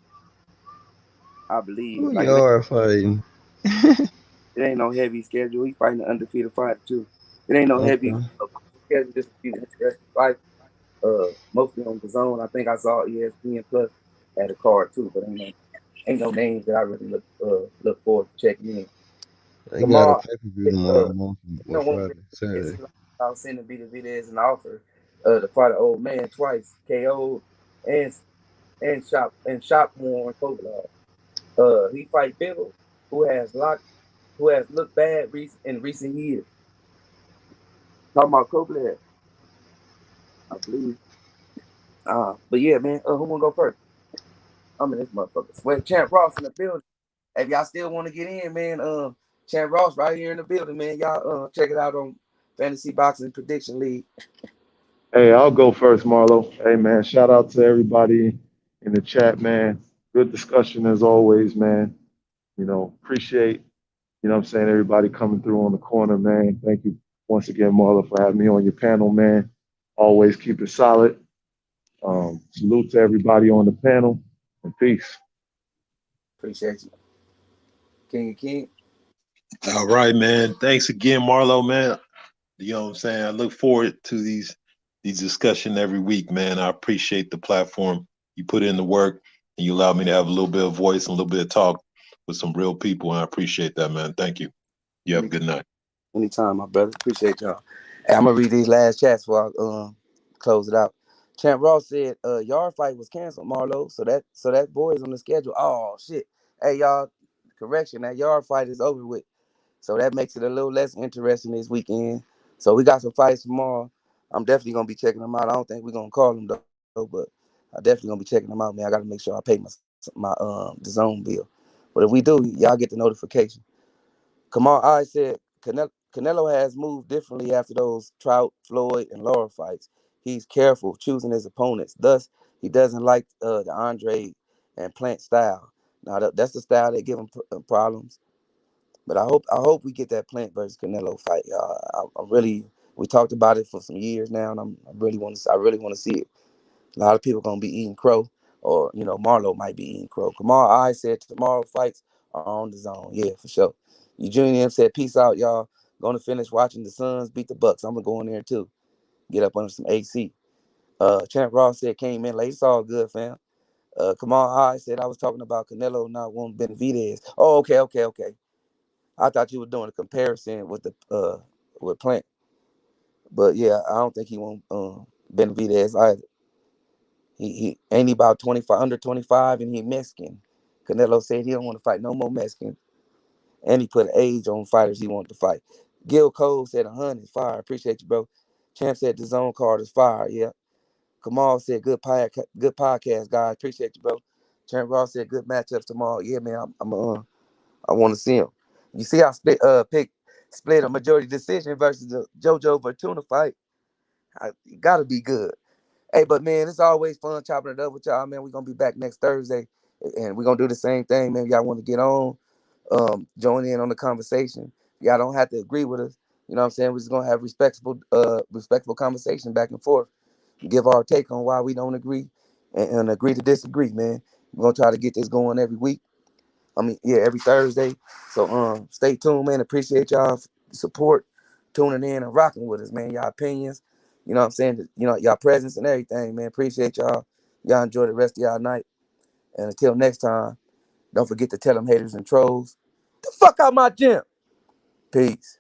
I believe. Who Like y'all are fighting? it ain't no heavy schedule. He fighting the undefeated fighter too. It ain't no heavy Okay. schedule. Just a few interesting fights. Mostly on the zone. I think I saw ESPN Plus had a card too, but ain't no names that I really look forward to checking in. They got a Tomorrow, pay-per-view tomorrow morning. Well, one Friday, it Saturday. seems like I was sending Benavidez an offer to fight an old man twice, KO and shop more on Kovalev. He fight Bivol, who has looked bad in recent years. Talking about Kovalev. I believe. But yeah, man. Who wanna go first? I'm in this motherfucker. Sweat Champ Ross in the building. Hey, if y'all still want to get in, man, Champ Ross right here in the building, man. Y'all check it out on Fantasy Boxing Prediction League. Hey, I'll go first, Marlo. Hey, man, shout out to everybody in the chat, man. Good discussion as always, man. Appreciate, what I'm saying, everybody coming through on the corner, man. Thank you once again, Marlo, for having me on your panel, man. Always keep it solid. Salute to everybody on the panel, and peace. Appreciate you. King of King. All right, man. Thanks again, Marlo, man. You know what I'm saying? I look forward to these discussion every week, man. I appreciate the platform. You put in the work and you allow me to have a little bit of voice and a little bit of talk with some real people, and I appreciate that, man. Thank you. You have a good night. Anytime, my brother. Appreciate y'all. Hey, I'm gonna read these last chats before I close it out. Champ Ross said yard fight was canceled, Marlo. So that boy is on the schedule. Oh shit. Hey y'all, correction, that yard fight is over with. So that makes it a little less interesting this weekend. So we got some fights tomorrow. I'm definitely gonna be checking them out. I don't think we're gonna call them though, but I definitely gonna be checking them out, man. I gotta make sure I pay my the zone bill. But if we do, y'all get the notification. Kamal I said Canelo has moved differently after those Trout, Floyd, and Laura fights. He's careful choosing his opponents. Thus, he doesn't like the Andre and Plant style. Now that's the style that give him problems. But I hope we get that Plant versus Canelo fight, y'all. I really we talked about it for some years now, and I really want to see it. A lot of people gonna be eating crow, or Marlo might be eating crow. Kamal I said tomorrow fights are on the zone. Yeah, for sure. Eugene M said peace out, y'all. Gonna finish watching the Suns beat the Bucks. I'm gonna go in there too. Get up under some AC. Champ Ross said came in late. It's all good, fam. Kamal I said I was talking about Canelo not wanting Benavidez. Oh, okay. I thought you were doing a comparison with the with Plant, but yeah, I don't think he want Benavidez either. He ain't he about 25, under 25, and he Mexican. Canelo said he don't want to fight no more Mexicans, and he put an age on fighters he wanted to fight. Gil Cole said 100 fire. Appreciate you, bro. Champ said the zone card is fire. Yeah. Kamal said good podcast, guys. Appreciate you, bro. Champ Ross said good matchups tomorrow. Yeah, man. I want to see him. You see, I split a majority decision versus the JoJo Fortuna fight. It gotta be good. Hey, but man, it's always fun chopping it up with y'all, man. We're gonna be back next Thursday, and we're gonna do the same thing, man. If y'all want to get on, join in on the conversation. Y'all don't have to agree with us. You know what I'm saying? We're just gonna have respectful conversation back and forth. Give our take on why we don't agree, and agree to disagree, man. We're gonna try to get this going every week. Yeah, every Thursday. So stay tuned, man. Appreciate y'all support, tuning in and rocking with us, man. Y'all opinions, you know what I'm saying? Y'all presence and everything, man. Appreciate y'all. Y'all enjoy the rest of y'all night. And until next time, don't forget to tell them haters and trolls, the fuck out my gym. Peace.